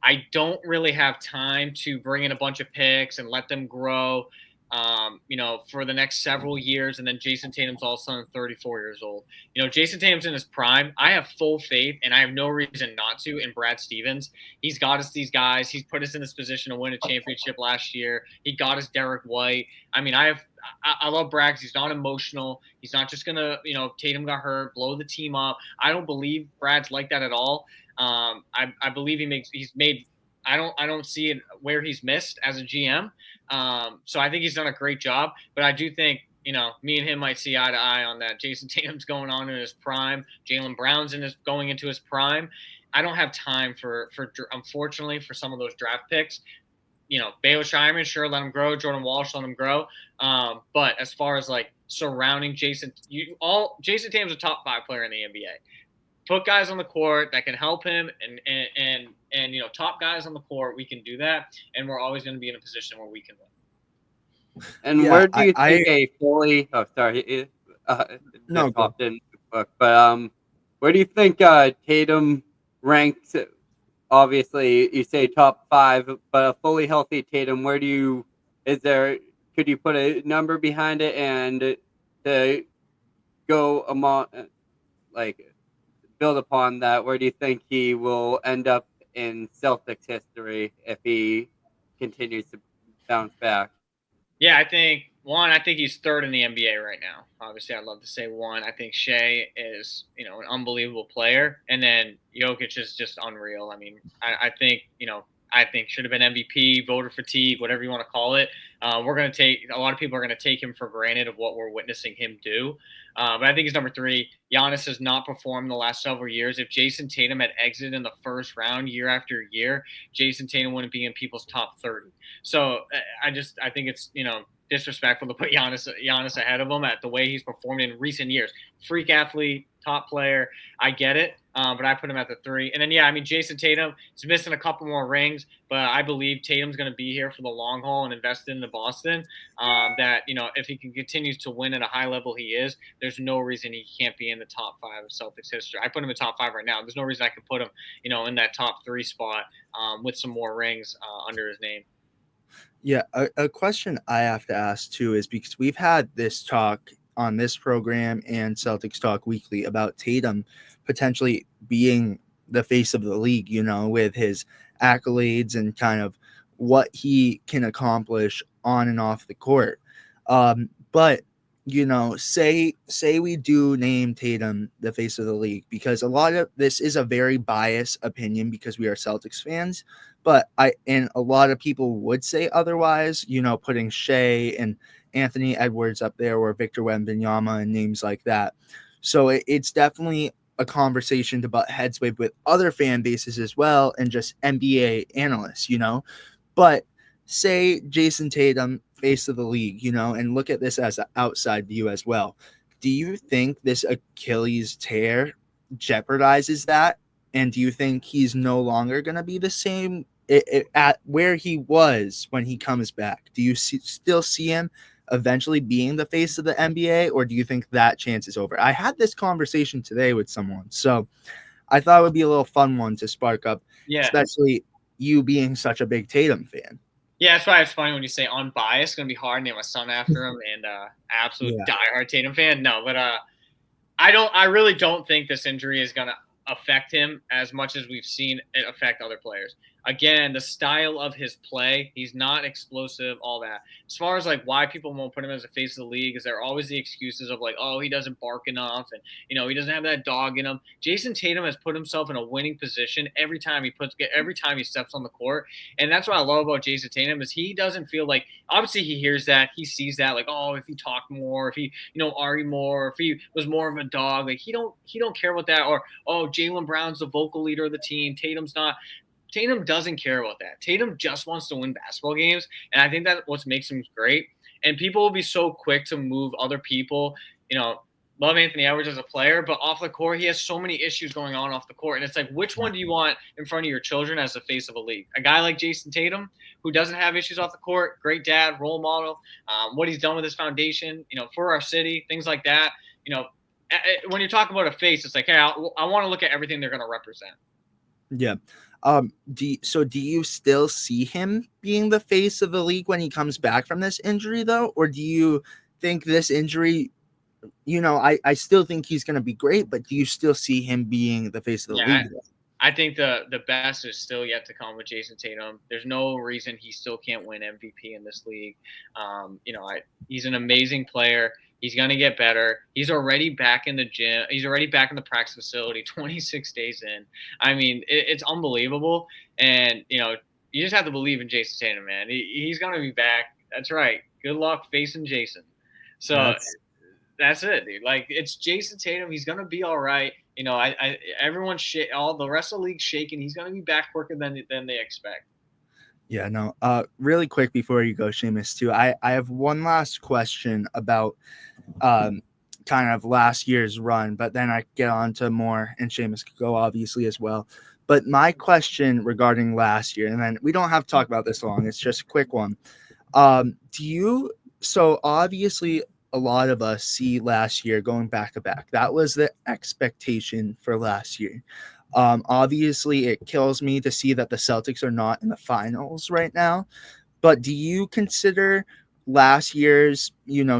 I don't really have time to bring in a bunch of picks and let them grow, for the next several years. And then Jason Tatum's all of a sudden 34 years old. Jason Tatum's in his prime. I have full faith, and I have no reason not to, in Brad Stevens. He's got us these guys. He's put us in this position to win a championship last year. He got us Derek White. I mean, I love Brad because he's not emotional. He's not just gonna, Tatum got hurt, blow the team up. I don't believe Brad's like that at all. I believe he's made. I don't see it where he's missed as a GM. So I think he's done a great job. But I do think me and him might see eye to eye on that. Jason Tatum's going on in his prime. Jaylen Brown's going into his prime. I don't have time for unfortunately for some of those draft picks. Baylor Schreiman, sure, let him grow. Jordan Walsh, let him grow. But as far as like surrounding Jason Tatum's a top 5 player in the NBA. Put guys on the court that can help him, and top guys on the court. We can do that, and we're always going to be in a position where we can win. And where do you think a fully? Oh, sorry. No, go. Didn't book, but where do you think Tatum ranks? Obviously, you say top 5, but a fully healthy Tatum. Could you put a number behind it and to go among build upon that? Where do you think he will end up in Celtics history if he continues to bounce back? Yeah, I think he's 3rd in the NBA right now. Obviously, I'd love to say 1. I think Shea is, an unbelievable player, and then Jokic is just unreal. I mean, I think should have been MVP, voter fatigue, whatever you want to call it. A lot of people are going to take him for granted of what we're witnessing him do. But I think he's number 3. Giannis has not performed the last several years. If Jason Tatum had exited in the first round year after year, Jason Tatum wouldn't be in people's top 30. So I think it's, disrespectful to put Giannis ahead of him at the way he's performed in recent years. Freak athlete, top player. I get it. But I put him at the 3. And then, Jason Tatum is missing a couple more rings, but I believe Tatum's going to be here for the long haul and invest into Boston. If he can continue to win at a high level he is, there's no reason he can't be in the top 5 of Celtics history. I put him in top 5 right now. There's no reason I can put him, in that top 3 spot with some more rings under his name. Yeah, a question I have to ask too is because we've had this talk on this program and Celtics Talk Weekly about Tatum potentially being the face of the league, with his accolades and kind of what he can accomplish on and off the court. But say we do name Tatum the face of the league, because a lot of this is a very biased opinion because we are Celtics fans. But a lot of people would say otherwise, putting Shea and Anthony Edwards up there, or Victor Wembanyama and names like that. So it's definitely a conversation to butt heads with other fan bases as well, and just NBA analysts, But say Jason Tatum, face of the league, and look at this as an outside view as well. Do you think this Achilles tear jeopardizes that? And do you think he's no longer going to be the same at where he was when he comes back? Do you still see him eventually being the face of the NBA, or do you think that chance is over? I had this conversation today with someone, so I thought it would be a little fun one to spark up, especially you being such a big Tatum fan. Yeah, that's why it's funny when you say unbiased. It's going to be hard to name my son after him, and absolute diehard Tatum fan. No, but I really don't think this injury is going to affect him as much as we've seen it affect other players. again, the style of his play, he's not explosive, all that. As far as like why people won't put him as a face of the league, is there are always the excuses of like, oh, he doesn't bark enough, and he doesn't have that dog in him. Jason Tatum has put himself in a winning position every time he steps on the court, and that's what I love about Jason Tatum is he doesn't feel like, obviously he hears that, he sees that, like, oh, if he talked more, if he argue more, if he was more of a dog, like he don't care about that, or oh, Jaylen Brown's the vocal leader of the team, Tatum's not. Tatum doesn't care about that. Tatum just wants to win basketball games, and I think that's what makes him great. And people will be so quick to move other people. Love Anthony Edwards as a player, but off the court, he has so many issues going on off the court. And it's like, which one do you want in front of your children as the face of a league? A guy like Jason Tatum, who doesn't have issues off the court, great dad, role model, what he's done with his foundation, for our city, things like that. When you're talking about a face, it's like, hey, I want to look at everything they're going to represent. Yeah. Do you still see him being the face of the league when he comes back from this injury, though? Or do you think this injury, I still think he's going to be great, but do you still see him being the face of the league? I think the best is still yet to come with Jason Tatum. There's no reason he still can't win MVP in this league. He's an amazing player. He's going to get better. He's already back in the gym. He's already back in the practice facility 26 days in. I mean, it's unbelievable. And, you just have to believe in Jason Tatum, man. He's going to be back. That's right. Good luck facing Jason. So that's it, dude. Like, it's Jason Tatum. He's going to be all right. Everyone's all the rest of the league's shaking. He's going to be back quicker than they expect. Yeah, no. Really quick before you go, Seamus, too. I have one last question about kind of last year's run, but then I get on to more, and Seamus could go obviously as well. But my question regarding last year, and then we don't have to talk about this long, it's just a quick one. So obviously a lot of us see last year going back to back. That was the expectation for last year. Obviously it kills me to see that the Celtics are not in the finals right now, but do you consider last year's,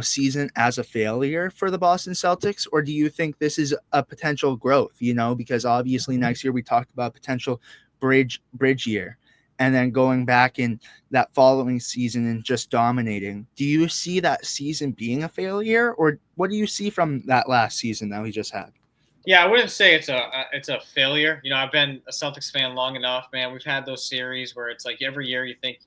season as a failure for the Boston Celtics, or do you think this is a potential growth, because obviously next year we talked about potential bridge year, and then going back in that following season and just dominating? Do you see that season being a failure, or what do you see from that last season that we just had? Yeah, I wouldn't say it's a failure. I've been a Celtics fan long enough, man. We've had those series where it's like every year you think,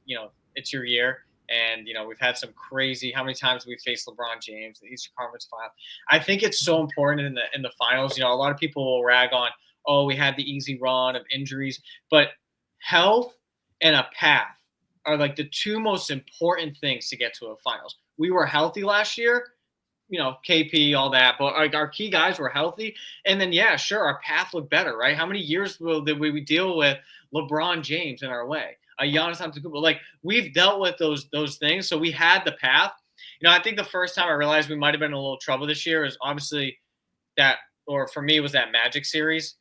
it's your year. And, we've had some crazy, how many times we faced LeBron James in the Eastern Conference Final. I think it's so important in the finals. A lot of people will rag on, oh, we had the easy run of injuries, but health and a path are like the two most important things to get to a finals. We were healthy last year. KP, all that, but like our key guys were healthy, and then our path looked better, right? How many years did we deal with LeBron James in our way, Giannis Antetokounmpo? Like, we've dealt with those things, so we had the path. I think the first time I realized we might have been in a little trouble this year is obviously that, or for me, was that Magic series.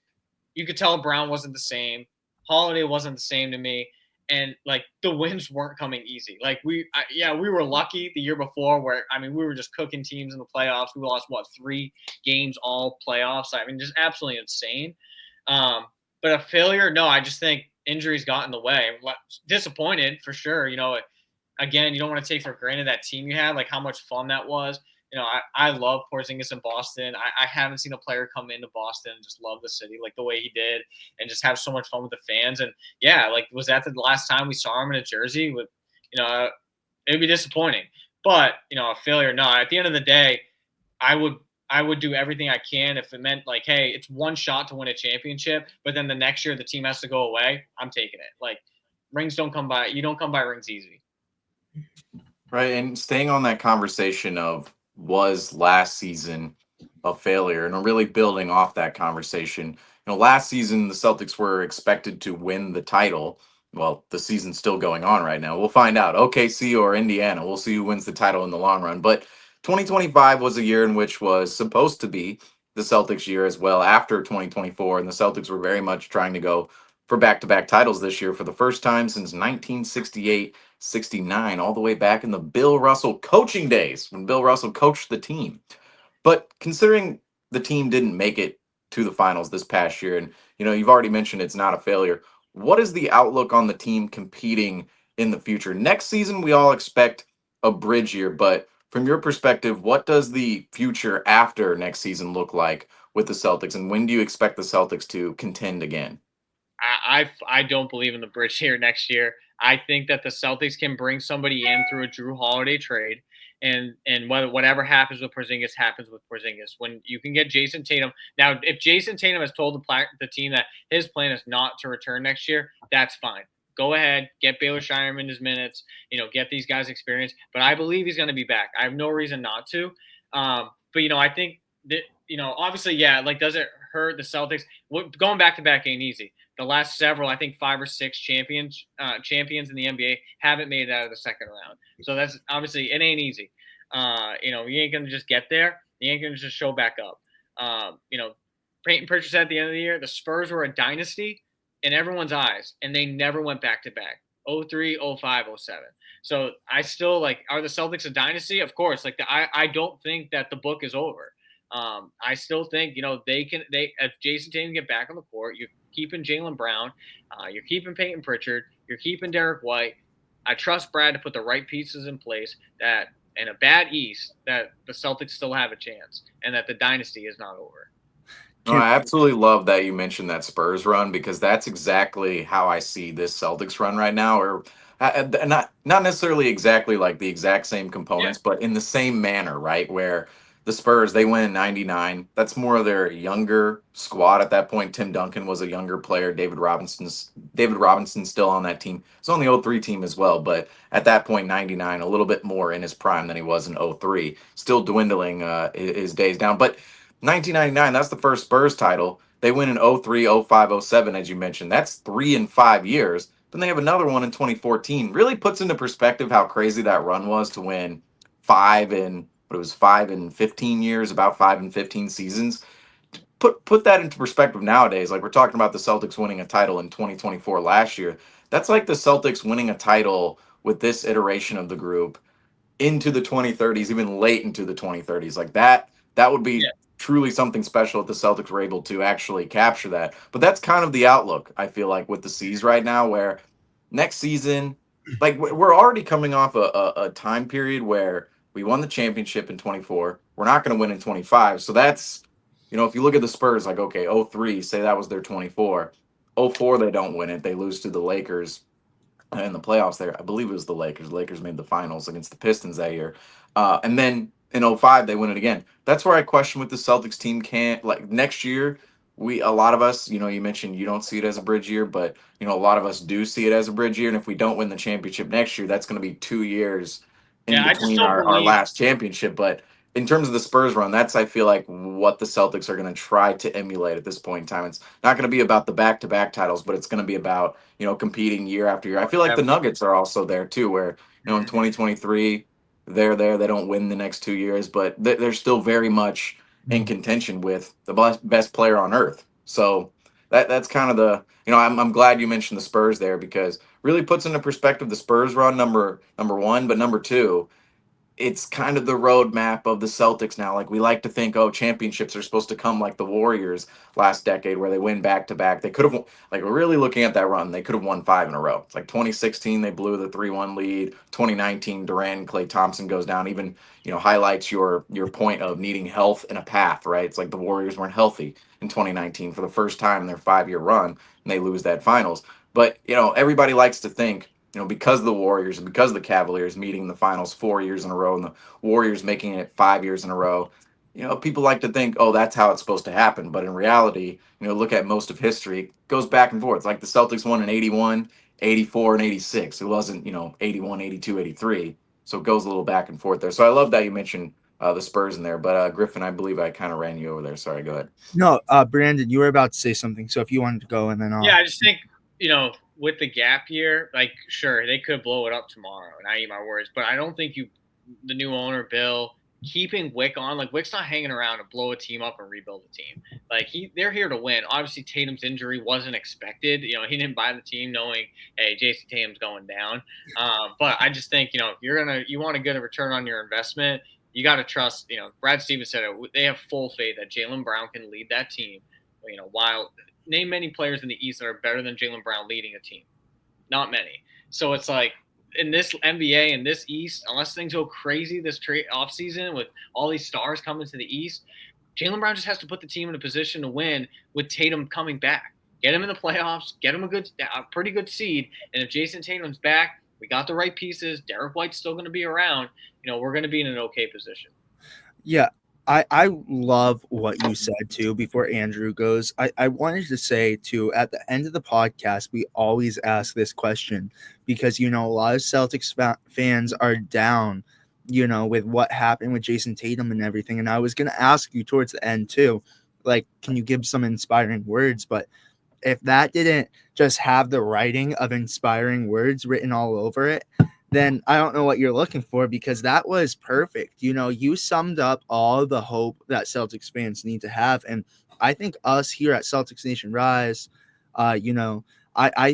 You could tell Brown wasn't the same, Holiday wasn't the same to me. And like the wins weren't coming easy. Like we were lucky the year before where, we were just cooking teams in the playoffs. We lost 3 games all playoffs. Just absolutely insane. But a failure, no, I just think injuries got in the way. Disappointed for sure. Again, you don't want to take for granted that team you had, like how much fun that was. I love Porzingis in Boston. I haven't seen a player come into Boston and just love the city like the way he did and just have so much fun with the fans. And was that the last time we saw him in a jersey? It'd be disappointing. But, a failure, no. At the end of the day, I would do everything I can if it meant like, hey, it's one shot to win a championship, but then the next year the team has to go away. I'm taking it. Like, rings don't come by. You don't come by rings easy. Right. And staying on that conversation of, was last season a failure, and really building off that conversation. Last season the Celtics were expected to win the title. Well, the season's still going on right now. We'll find out. OKC or Indiana, we'll see who wins the title in the long run. But 2025 was a year in which was supposed to be the Celtics year as well after 2024, and the Celtics were very much trying to go for back-to-back titles this year for the first time since 1968-69, all the way back in the Bill Russell coaching days when Bill Russell coached the team. But considering the team didn't make it to the finals this past year, and you've already mentioned it's not a failure, what is the outlook on the team competing in the future? Next season, we all expect a bridge year, but from your perspective, what does the future after next season look like with the Celtics, and when do you expect the Celtics to contend again? I don't believe in the bridge here next year. I think that the Celtics can bring somebody in through a Drew Holiday trade, and whatever happens with Porzingis happens with Porzingis. When you can get Jason Tatum now, if Jason Tatum has told the team that his plan is not to return next year, that's fine. Go ahead, get Baylor Shireman his minutes. Get these guys experience. But I believe he's going to be back. I have no reason not to. But I think that obviously, yeah, like does it hurt the Celtics? Going back to back ain't easy. The last several, I think 5 or 6 champions in the NBA haven't made it out of the second round. So that's obviously it ain't easy. You ain't gonna just get there. You ain't gonna just show back up. Peyton Pritchard said at the end of the year, the Spurs were a dynasty in everyone's eyes, and they never went back to back. 03, 05, 07. So I still are the Celtics a dynasty? Of course. I don't think that the book is over. I still think if Jason Tatum get back on the court, you're keeping Jaylen Brown, you're keeping Peyton Pritchard, you're keeping Derek White. I trust Brad to put the right pieces in place that in a bad East that the Celtics still have a chance and that the dynasty is not over. No, I absolutely love that you mentioned that Spurs run, because that's exactly how I see this Celtics run right now. Or not necessarily exactly like the exact same components, but in the same manner, right? Where the Spurs, they win in '99. That's more of their younger squad at that point. Tim Duncan was a younger player. David Robinson's still on that team. He's on the '03 team as well, but at that point, '99, a little bit more in his prime than he was in '03. Still dwindling his days down, but 1999, that's the first Spurs title. They win in '03, '05, '07, as you mentioned. That's 3 in 5 years. Then they have another one in 2014. Really puts into perspective how crazy that run was to win 5 in 15 years, about 5 in 15 seasons. Put that into perspective nowadays. Like we're talking about the Celtics winning a title in 2024 last year. That's like the Celtics winning a title with this iteration of the group into the 2030s, even late into the 2030s. Like that would be truly something special if the Celtics were able to actually capture that. But that's kind of the outlook, I feel like, with the C's right now, where next season, like we're already coming off a time period where we won the championship in 24. We're not going to win in 25. So that's, if you look at the Spurs, like, okay, '03, say that was their 24. '04, they don't win it. They lose to the Lakers in the playoffs there. I believe it was the Lakers. The Lakers made the finals against the Pistons that year. And then in '05, they win it again. That's where I question with the Celtics team can't, like next year, a lot of us, you mentioned you don't see it as a bridge year, but a lot of us do see it as a bridge year. And if we don't win the championship next year, that's going to be 2 years in between our last championship. But in terms of the Spurs run, that's, I feel like, what the Celtics are going to try to emulate at this point in time. It's not going to be about the back-to-back titles, but it's going to be about, competing year after year. I feel like the Nuggets are also there too, where, in 2023, they're there. They don't win the next 2 years, but they're still very much in contention with the best player on earth. So that's kind of the, I'm glad you mentioned the Spurs there, because really puts into perspective the Spurs run, number one, but number two, it's kind of the roadmap of the Celtics now. Like we like to think, oh, championships are supposed to come like the Warriors last decade, where they win back to back. They could have, like, we're really looking at that run. They could have won 5 in a row. It's like 2016, they blew the 3-1 lead. 2019, Durant, Klay Thompson goes down. Even, highlights your point of needing health and a path, right? It's like the Warriors weren't healthy in 2019 for the first time in their 5-year run, and they lose that finals. But, everybody likes to think, because of the Warriors and because of the Cavaliers meeting the finals 4 years in a row and the Warriors making it 5 years in a row, people like to think, oh, that's how it's supposed to happen. But in reality, look at most of history, it goes back and forth. Like the Celtics won in '81, '84, and '86. It wasn't, '81, '82, '83. So it goes a little back and forth there. So I love that you mentioned the Spurs in there. But Griffin, I believe I kind of ran you over there. Sorry, go ahead. No, Brandon, you were about to say something. So if you wanted to go, and then I just think, with the gap year, like, sure, they could blow it up tomorrow, and I eat my words, but I don't think the new owner, Bill, keeping Wick on, like, Wick's not hanging around to blow a team up and rebuild a team. Like, they're here to win. Obviously, Tatum's injury wasn't expected. He didn't buy the team knowing, hey, Jason Tatum's going down. But I just think, you want to get a return on your investment. You got to trust, Brad Stevens said it, they have full faith that Jaylen Brown can lead that team, while name many players in the East that are better than Jaylen Brown leading a team. Not many. So it's like in this NBA and this East, unless things go crazy this trade offseason with all these stars coming to the East, Jaylen Brown just has to put the team in a position to win with Tatum coming back. Get him in the playoffs, get him a pretty good seed, and if Jason Tatum's back, we got the right pieces. Derek White's still going to be around. We're going to be in an okay position. Yeah, I love what you said too before Andrew goes. I wanted to say too, at the end of the podcast, we always ask this question because, a lot of Celtics fans are down, with what happened with Jason Tatum and everything. And I was going to ask you towards the end too, like, can you give some inspiring words? But if that didn't just have the writing of inspiring words written all over it, then I don't know what you're looking for, because that was perfect. You summed up all the hope that Celtics fans need to have. And I think us here at Celtics Nation Rise, I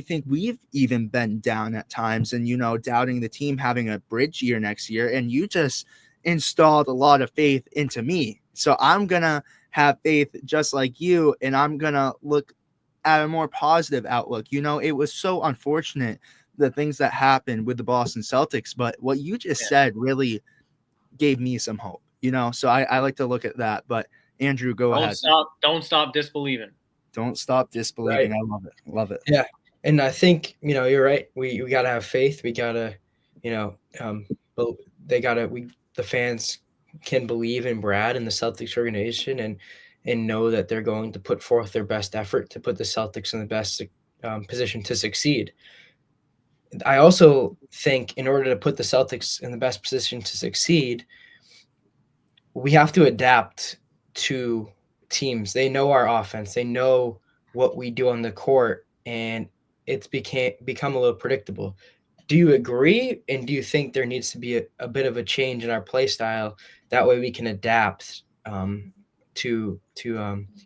think we've even been down at times and, doubting the team having a bridge year next year. And you just installed a lot of faith into me. So I'm going to have faith just like you, and I'm going to look at a more positive outlook. It was so unfortunate, the things that happened with the Boston Celtics, but what you just said really gave me some hope, so I like to look at that. But Andrew, go ahead. Don't stop disbelieving. Don't stop disbelieving. Right. I love it. Love it. Yeah. And I think, you're right. We got to have faith. We got to, the fans can believe in Brad and the Celtics organization and know that they're going to put forth their best effort to put the Celtics in the best position to succeed. I also think in order to put the Celtics in the best position to succeed, we have to adapt to teams. They know our offense. They know what we do on the court, and it's become a little predictable. Do you agree? And do you think there needs to be a bit of a change in our play style? That way we can adapt to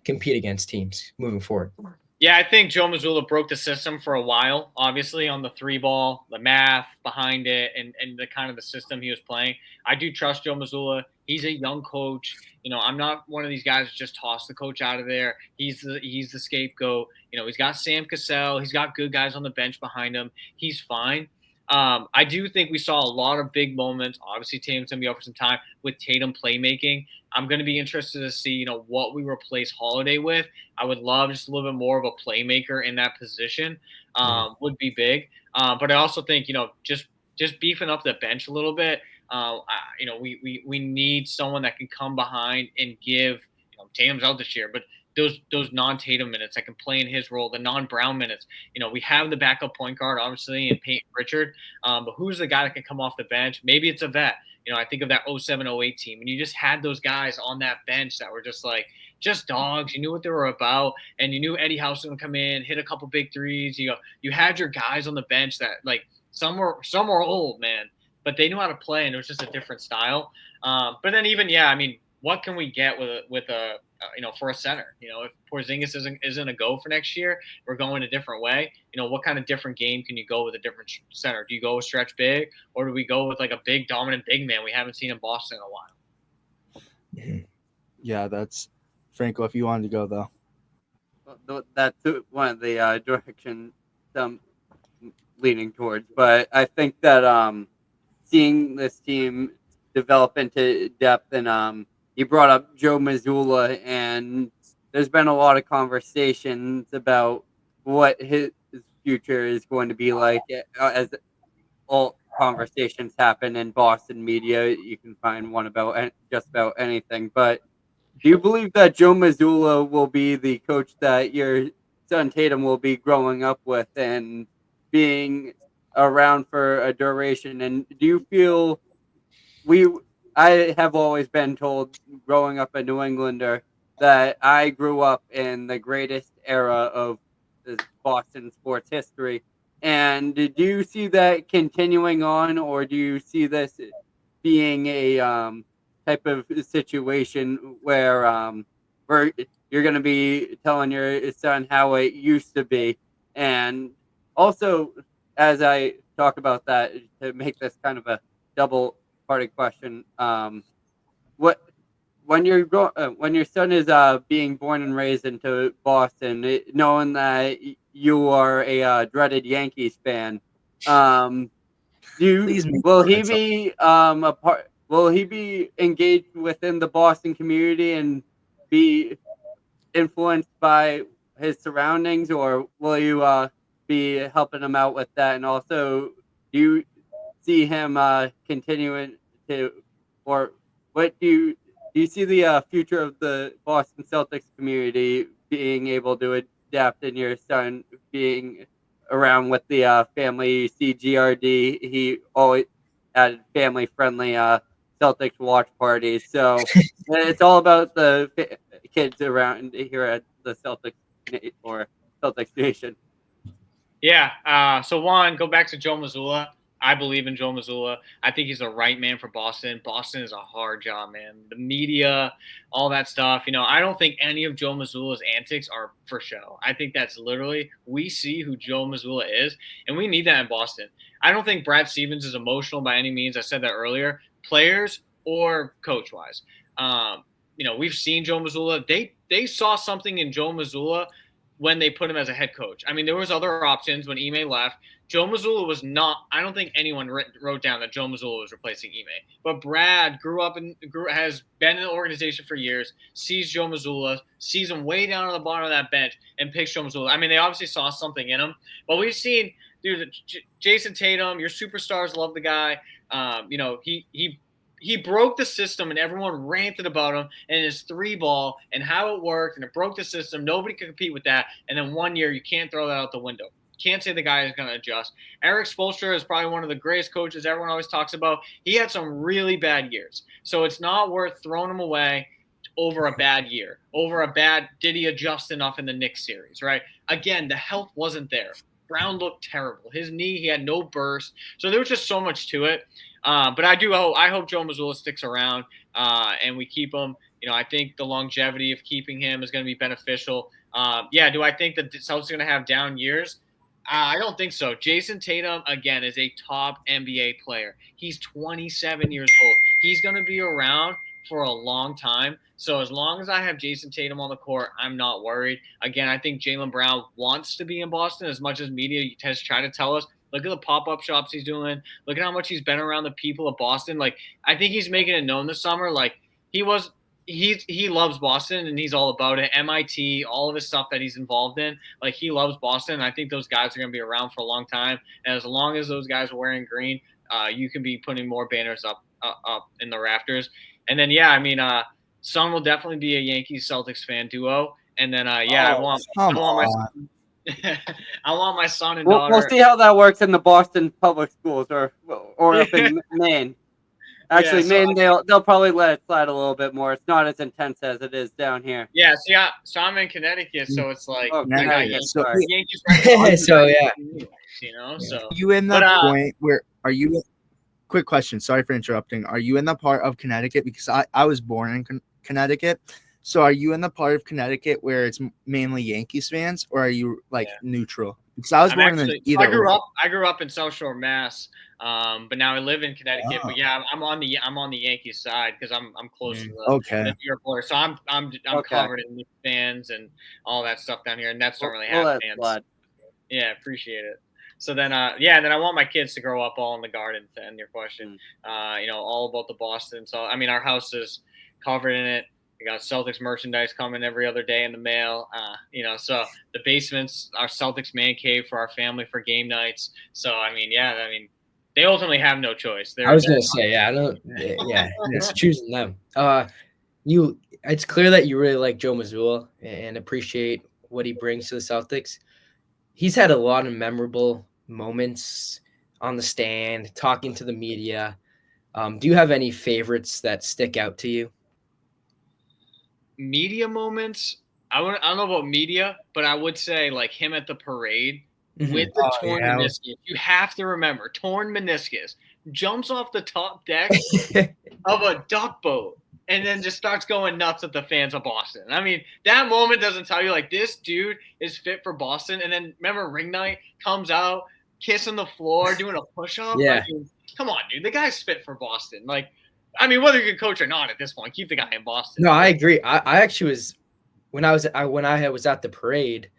compete against teams moving forward. Yeah, I think Joe Mazzulla broke the system for a while, obviously, on the 3-ball, the math behind it, and the kind of the system he was playing. I do trust Joe Mazzulla. He's a young coach. I'm not one of these guys that just toss the coach out of there. He's the scapegoat. He's got Sam Cassell. He's got good guys on the bench behind him. He's fine. I do think we saw a lot of big moments. Obviously, Tatum's going to be out for some time with Tatum playmaking. I'm going to be interested to see, what we replace Holiday with. I would love just a little bit more of a playmaker in that position. Would be big. But I also think, just beefing up the bench a little bit. We need someone that can come behind and give. Tatum's out this year, but those non-Tatum minutes that can play in his role, the non-Brown minutes. We have the backup point guard, obviously, in Peyton Pritchard. But who's the guy that can come off the bench? Maybe it's a vet. I think of that 07-08 team, and you just had those guys on that bench that were just dogs. You knew what they were about, and you knew Eddie House was going to come in, hit a couple big threes. You had your guys on the bench that, like, some were old, man, but they knew how to play, and it was just a different style. But then even, what can we get with a for a center? If Porzingis isn't a go for next year, we're going a different way. What kind of different game can you go with a different center? Do you go with stretch big, or do we go with like a big dominant big man we haven't seen in Boston in a while? Mm-hmm. Yeah, that's Franco. If you wanted to go though, that's one of the directions I'm leaning towards. But I think that seeing this team develop into depth, and you brought up Joe Mazzulla, and there's been a lot of conversations about what his future is going to be like. As all conversations happen in Boston media, you can find one about just about anything. But do you believe that Joe Mazzulla will be the coach that your son Tatum will be growing up with and being around for a duration? And do you feel I have always been told, growing up a New Englander, that I grew up in the greatest era of the Boston sports history. And do you see that continuing on, or do you see this being a type of situation where you're going to be telling your son how it used to be? And also, as I talk about that, to make this kind of a double-parted question, what when when your son is being born and raised into Boston, knowing that you are a dreaded Yankees fan, Please make will sure he that's up. be a part? Will he be engaged within the Boston community and be influenced by his surroundings, or will you be helping him out with that? And also, do you see him continuing to, or what do you see the future of the Boston Celtics community being able to adapt, and your son being around with the family CGRD? He always had family friendly Celtics watch parties, so it's all about the kids around here at the or Celtics Nation. Yeah. So one, go back to Joe Mazzulla. I believe in Joe Mazzulla. I think he's the right man for Boston. Boston is a hard job, man. The media, all that stuff. I don't think any of Joe Mazzulla's antics are for show. I think that's literally, we see who Joe Mazzulla is, and we need that in Boston. I don't think Brad Stevens is emotional by any means. I said that earlier. Players or coach wise. We've seen Joe Mazzulla. They saw something in Joe Mazzulla when they put him as a head coach. I mean, there was other options when Ime left. Joe Mazzulla was not. I don't think anyone wrote down that Joe Mazzulla was replacing Ime. But Brad has been in the organization for years. Sees Joe Mazzulla, sees him way down on the bottom of that bench, and picks Joe Mazzulla. I mean, they obviously saw something in him. But we've seen, dude, Jason Tatum. Your superstars love the guy. He broke the system, and everyone ranted about him and his three ball and how it worked, and it broke the system. Nobody could compete with that. And then 1 year, you can't throw that out the window. Can't say the guy is going to adjust. Eric Spoelstra is probably one of the greatest coaches everyone always talks about. He had some really bad years. So it's not worth throwing him away over a bad year, did he adjust enough in the Knicks series, right? Again, the health wasn't there. Brown looked terrible. His knee, he had no burst. So there was just so much to it. But I hope Joe Mazzulla sticks around and we keep him. I think the longevity of keeping him is going to be beneficial. Do I think that the Celtics are going to have down years? I don't think so. Jason Tatum, again, is a top NBA player. He's 27 years old. He's going to be around for a long time. So as long as I have Jason Tatum on the court, I'm not worried. Again, I think Jaylen Brown wants to be in Boston as much as media has tried to tell us. Look at the pop-up shops he's doing. Look at how much he's been around the people of Boston. Like, I think he's making it known this summer. Like, he loves Boston and he's all about it. MIT, all of his stuff that he's involved in, like, he loves Boston. And I think those guys are going to be around for a long time. And as long as those guys are wearing green, you can be putting more banners up in the rafters. And then, son will definitely be a Yankees Celtics fan duo. And then, I want my son and daughter. We'll see how that works in the Boston public schools or up in Maine. Actually, Maine, they'll probably let it slide a little bit more. It's not as intense as it is down here. Yeah, so I'm in Connecticut, so it's like Yankees so yeah, So you in the point where are you? Quick question. Sorry for interrupting. Are you in the part of Connecticut? Because I was born in Connecticut. So are you in the part of Connecticut where it's mainly Yankees fans, or are you neutral? Because I was born in either. I grew up in South Shore, Mass, but now I live in Connecticut. Oh. But yeah, I'm on the Yankees side because I'm close to the New York border. So I'm covered in fans and all that stuff down here, and that's not really half fans. Yeah, appreciate it. So then, and then I want my kids to grow up all in the Garden. To end your question, all about the Boston. So I mean, our house is covered in it. We got Celtics merchandise coming every other day in the mail. So the basement's our Celtics man cave for our family for game nights. So they ultimately have no choice. I was gonna say, it's choosing them. It's clear that you really like Joe Mazzulla and appreciate what he brings to the Celtics. He's had a lot of memorable moments on the stand, talking to the media. Do you have any favorites that stick out to you? Media moments. I don't know about media, but I would say like him at the parade with the torn meniscus. You have to remember, torn meniscus, jumps off the top deck of a duck boat and then just starts going nuts at the fans of Boston. I mean, that moment doesn't tell you like this dude is fit for Boston. And then remember ring night comes out, kissing the floor, doing a push-up. Yeah. I mean, come on, dude. The guy's fit for Boston. Like, I mean, whether you're a coach or not at this point, keep the guy in Boston. No, I agree. I actually was when I was at the parade.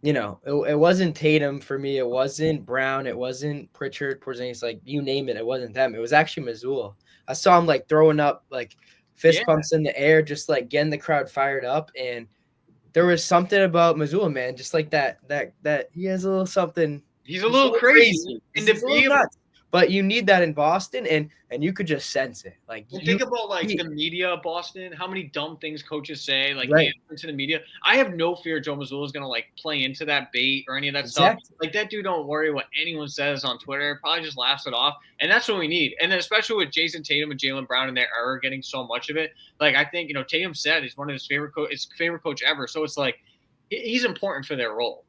You know, it wasn't Tatum for me. It wasn't Brown. It wasn't Pritchard, Porzingis. Like you name it, it wasn't them. It was actually Mazzulla. I saw him like throwing up like fist pumps in the air, just like getting the crowd fired up. And there was something about Mazzulla, man, just like that he has a little something. He's a little crazy. And he's a little nuts. But you need that in Boston, and you could just sense it. Like think about like the media of Boston, how many dumb things coaches say, like right. to the media. I have no fear Joe Mazzulla is gonna like play into that bait or any of that stuff. Like that dude don't worry what anyone says on Twitter. Probably just laughs it off, and that's what we need. And then especially with Jason Tatum and Jaylen Brown in their era getting so much of it, like I think Tatum said he's one of his favorite coach ever. So it's like he's important for their role.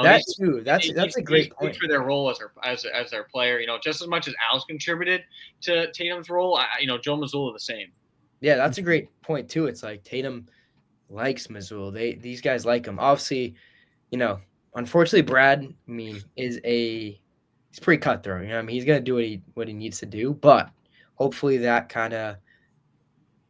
That's true. That's a great point for their role as their player. Just as much as Al's contributed to Tatum's role, Joe Mazzulla the same. Yeah, that's a great point too. It's like Tatum likes Mazzulla. These guys like him. Obviously, unfortunately, Brad, I mean, he's pretty cutthroat. I mean, he's gonna do what he needs to do, but hopefully that kind of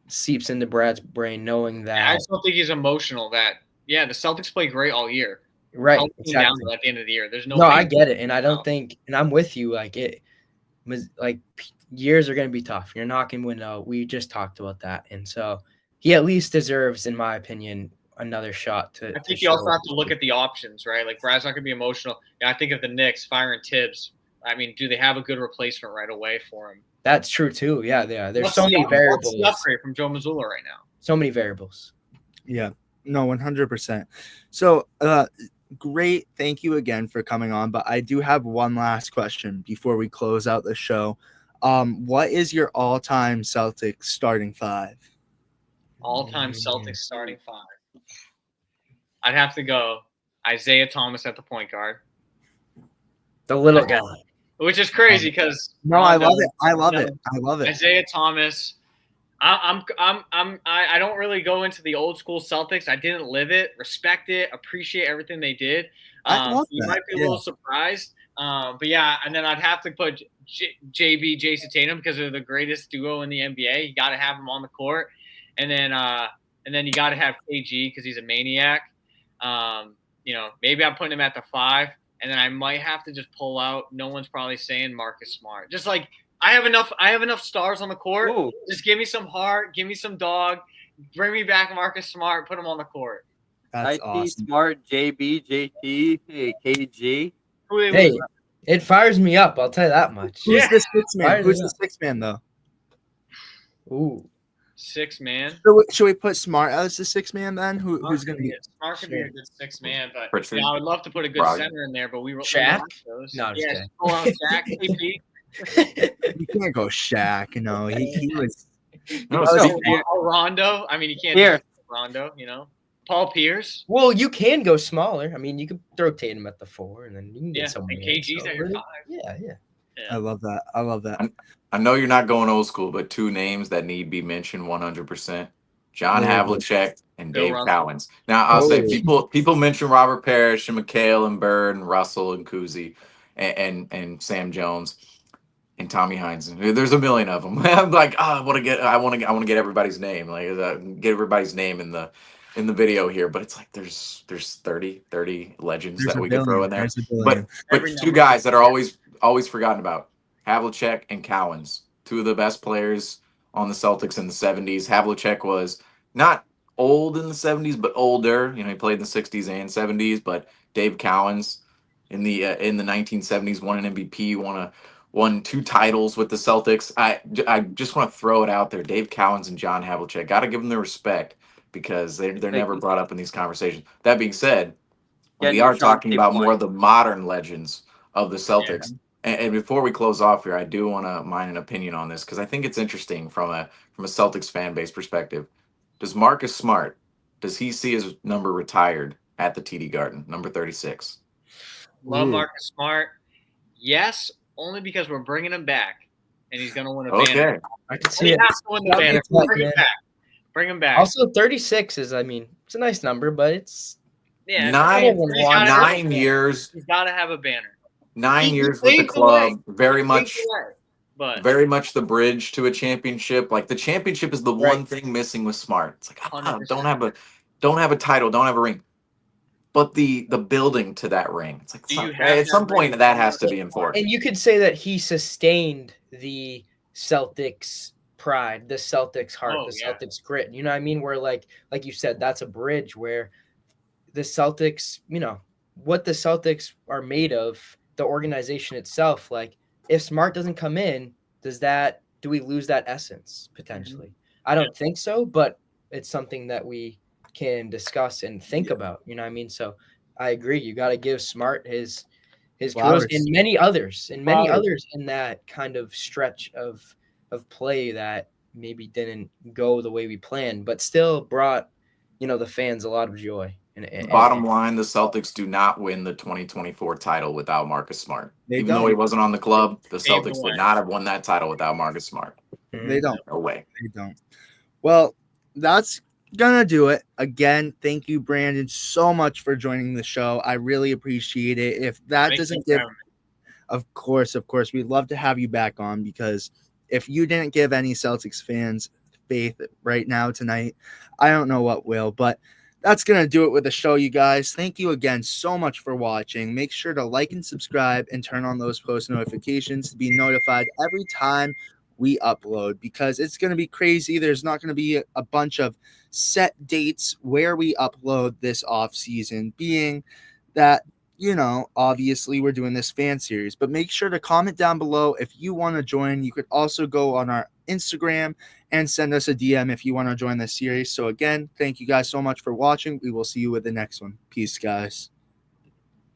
seeps into Brad's brain, knowing that. I still think he's emotional. That the Celtics play great all year. Right. Exactly. At the end of the year, there's no. I get it, and I don't think, and I'm with you. Like years are going to be tough. You're not going to win. We just talked about that, and so he at least deserves, in my opinion, another shot. I think you also have to look at the options, right? Like Brad's not going to be emotional. I think of the Knicks firing Tibbs. I mean, do they have a good replacement right away for him? That's true too. Yeah, they are. There's so many variables. What's the upgrade from Joe Mazzulla right now? So many variables. Yeah. No, 100%. So, great. Thank you again for coming on. But I do have one last question before we close out the show. What is your all-time Celtics starting five? All-time Celtics starting five. I'd have to go Isaiah Thomas at the point guard. The little guy. Which is crazy because I love it. Isaiah Thomas. I don't really go into the old school Celtics. I didn't live it, respect it, appreciate everything they did. You might be a little surprised. But yeah, and then I'd have to put Jason Tatum because they're the greatest duo in the NBA. You got to have them on the court. And then you got to have KG because he's a maniac. Maybe I'm putting him at the 5. And then I might have to just pull out. No one's probably saying Marcus Smart. Just like I have enough stars on the court. Ooh. Just give me some heart, give me some dog, bring me back Marcus Smart, put him on the court. That's awesome. Smart, JB, JT, KG. Hey, it fires me up. I'll tell you that much. Who's the sixth man? Who's the sixth man though? Ooh. 6 man. Should we put Smart as the 6 man then? Who's going to be? Smart could be a good 6 man, but I would love to put a good center in there. But we Shaq. No, Shaq, KP. You can't go Shaq. He was. Rondo. I mean, you can't. Rondo. Paul Pierce. Well, you can go smaller. I mean, you could throw Tatum at the 4, and then you can get someone. And KG's at your 5. Yeah. I love that. I know you're not going old school, but 2 names that need be mentioned 100%: John Havlicek and Dave Cowens. Now, I'll say people mention Robert Parrish and McHale and Bird and Russell and Kuzi and Sam Jones and Tommy Hines. There's a million of them. I'm like, I want to get everybody's name, get everybody's name in the video here. But it's like there's 30 legends that we can throw in there. But 2 guys that are always forgotten about: Havlicek and Cowens, 2 of the best players on the Celtics in the 70s. Havlicek was not old in the 70s, but older. He played in the 60s and 70s. But Dave Cowens in the 1970s won an MVP, won 2 titles with the Celtics. I just want to throw it out there: Dave Cowens and John Havlicek. Got to give them their respect because they're never brought up in these conversations. That being said, we are talking about more of the modern legends of the Celtics. Yeah. And before we close off here, I do want to mine an opinion on this because I think it's interesting from a Celtics fan base perspective. Does Marcus Smart, does he see his number retired at the TD Garden, number 36? Love Marcus Smart. Yes, only because we're bringing him back, and he's going to win a banner. Okay. I can see it. Has to win the banner. Bring him back. Also, 36 is, it's a nice number, but it's 9 years. He's got to have a banner. 9 years with the club, very much but very much the bridge to a championship. Like the championship is the one thing missing with Smart. It's like don't have a title, don't have a ring. But the building to that ring, it's like at some point that has to be important. And you could say that he sustained the Celtics pride, the Celtics heart, the Celtics grit. You know what I mean? Where like you said, that's a bridge where the Celtics, you know, what the Celtics are made of, the organization itself. Like if Smart doesn't come in, do we lose that essence potentially? I don't think so, but it's something that we can discuss and think about. You know what I mean? So I agree. You got to give Smart his kudos and many others in that kind of stretch of play that maybe didn't go the way we planned, but still brought, you know, the fans a lot of joy. Bottom line, the Celtics do not win the 2024 title without Marcus Smart. Even though he wasn't on the club, the Celtics would not have won that title without Marcus Smart. They don't. No way. They don't. Well, that's gonna do it. Again, thank you, Brandon, so much for joining the show. I really appreciate it. If that doesn't give, of course, we'd love to have you back on, because if you didn't give any Celtics fans faith right now tonight, I don't know what will. But that's going to do it with the show, you guys. Thank you again so much for watching. Make sure to like and subscribe and turn on those post notifications to be notified every time we upload, because it's going to be crazy. There's not going to be a bunch of set dates where we upload this off season, being that, you know, obviously we're doing this fan series. But make sure to comment down below if you want to join. You could also go on our Instagram and send us a DM if you want to join this series. So again, thank you guys so much for watching. We will see you with the next one. Peace, guys.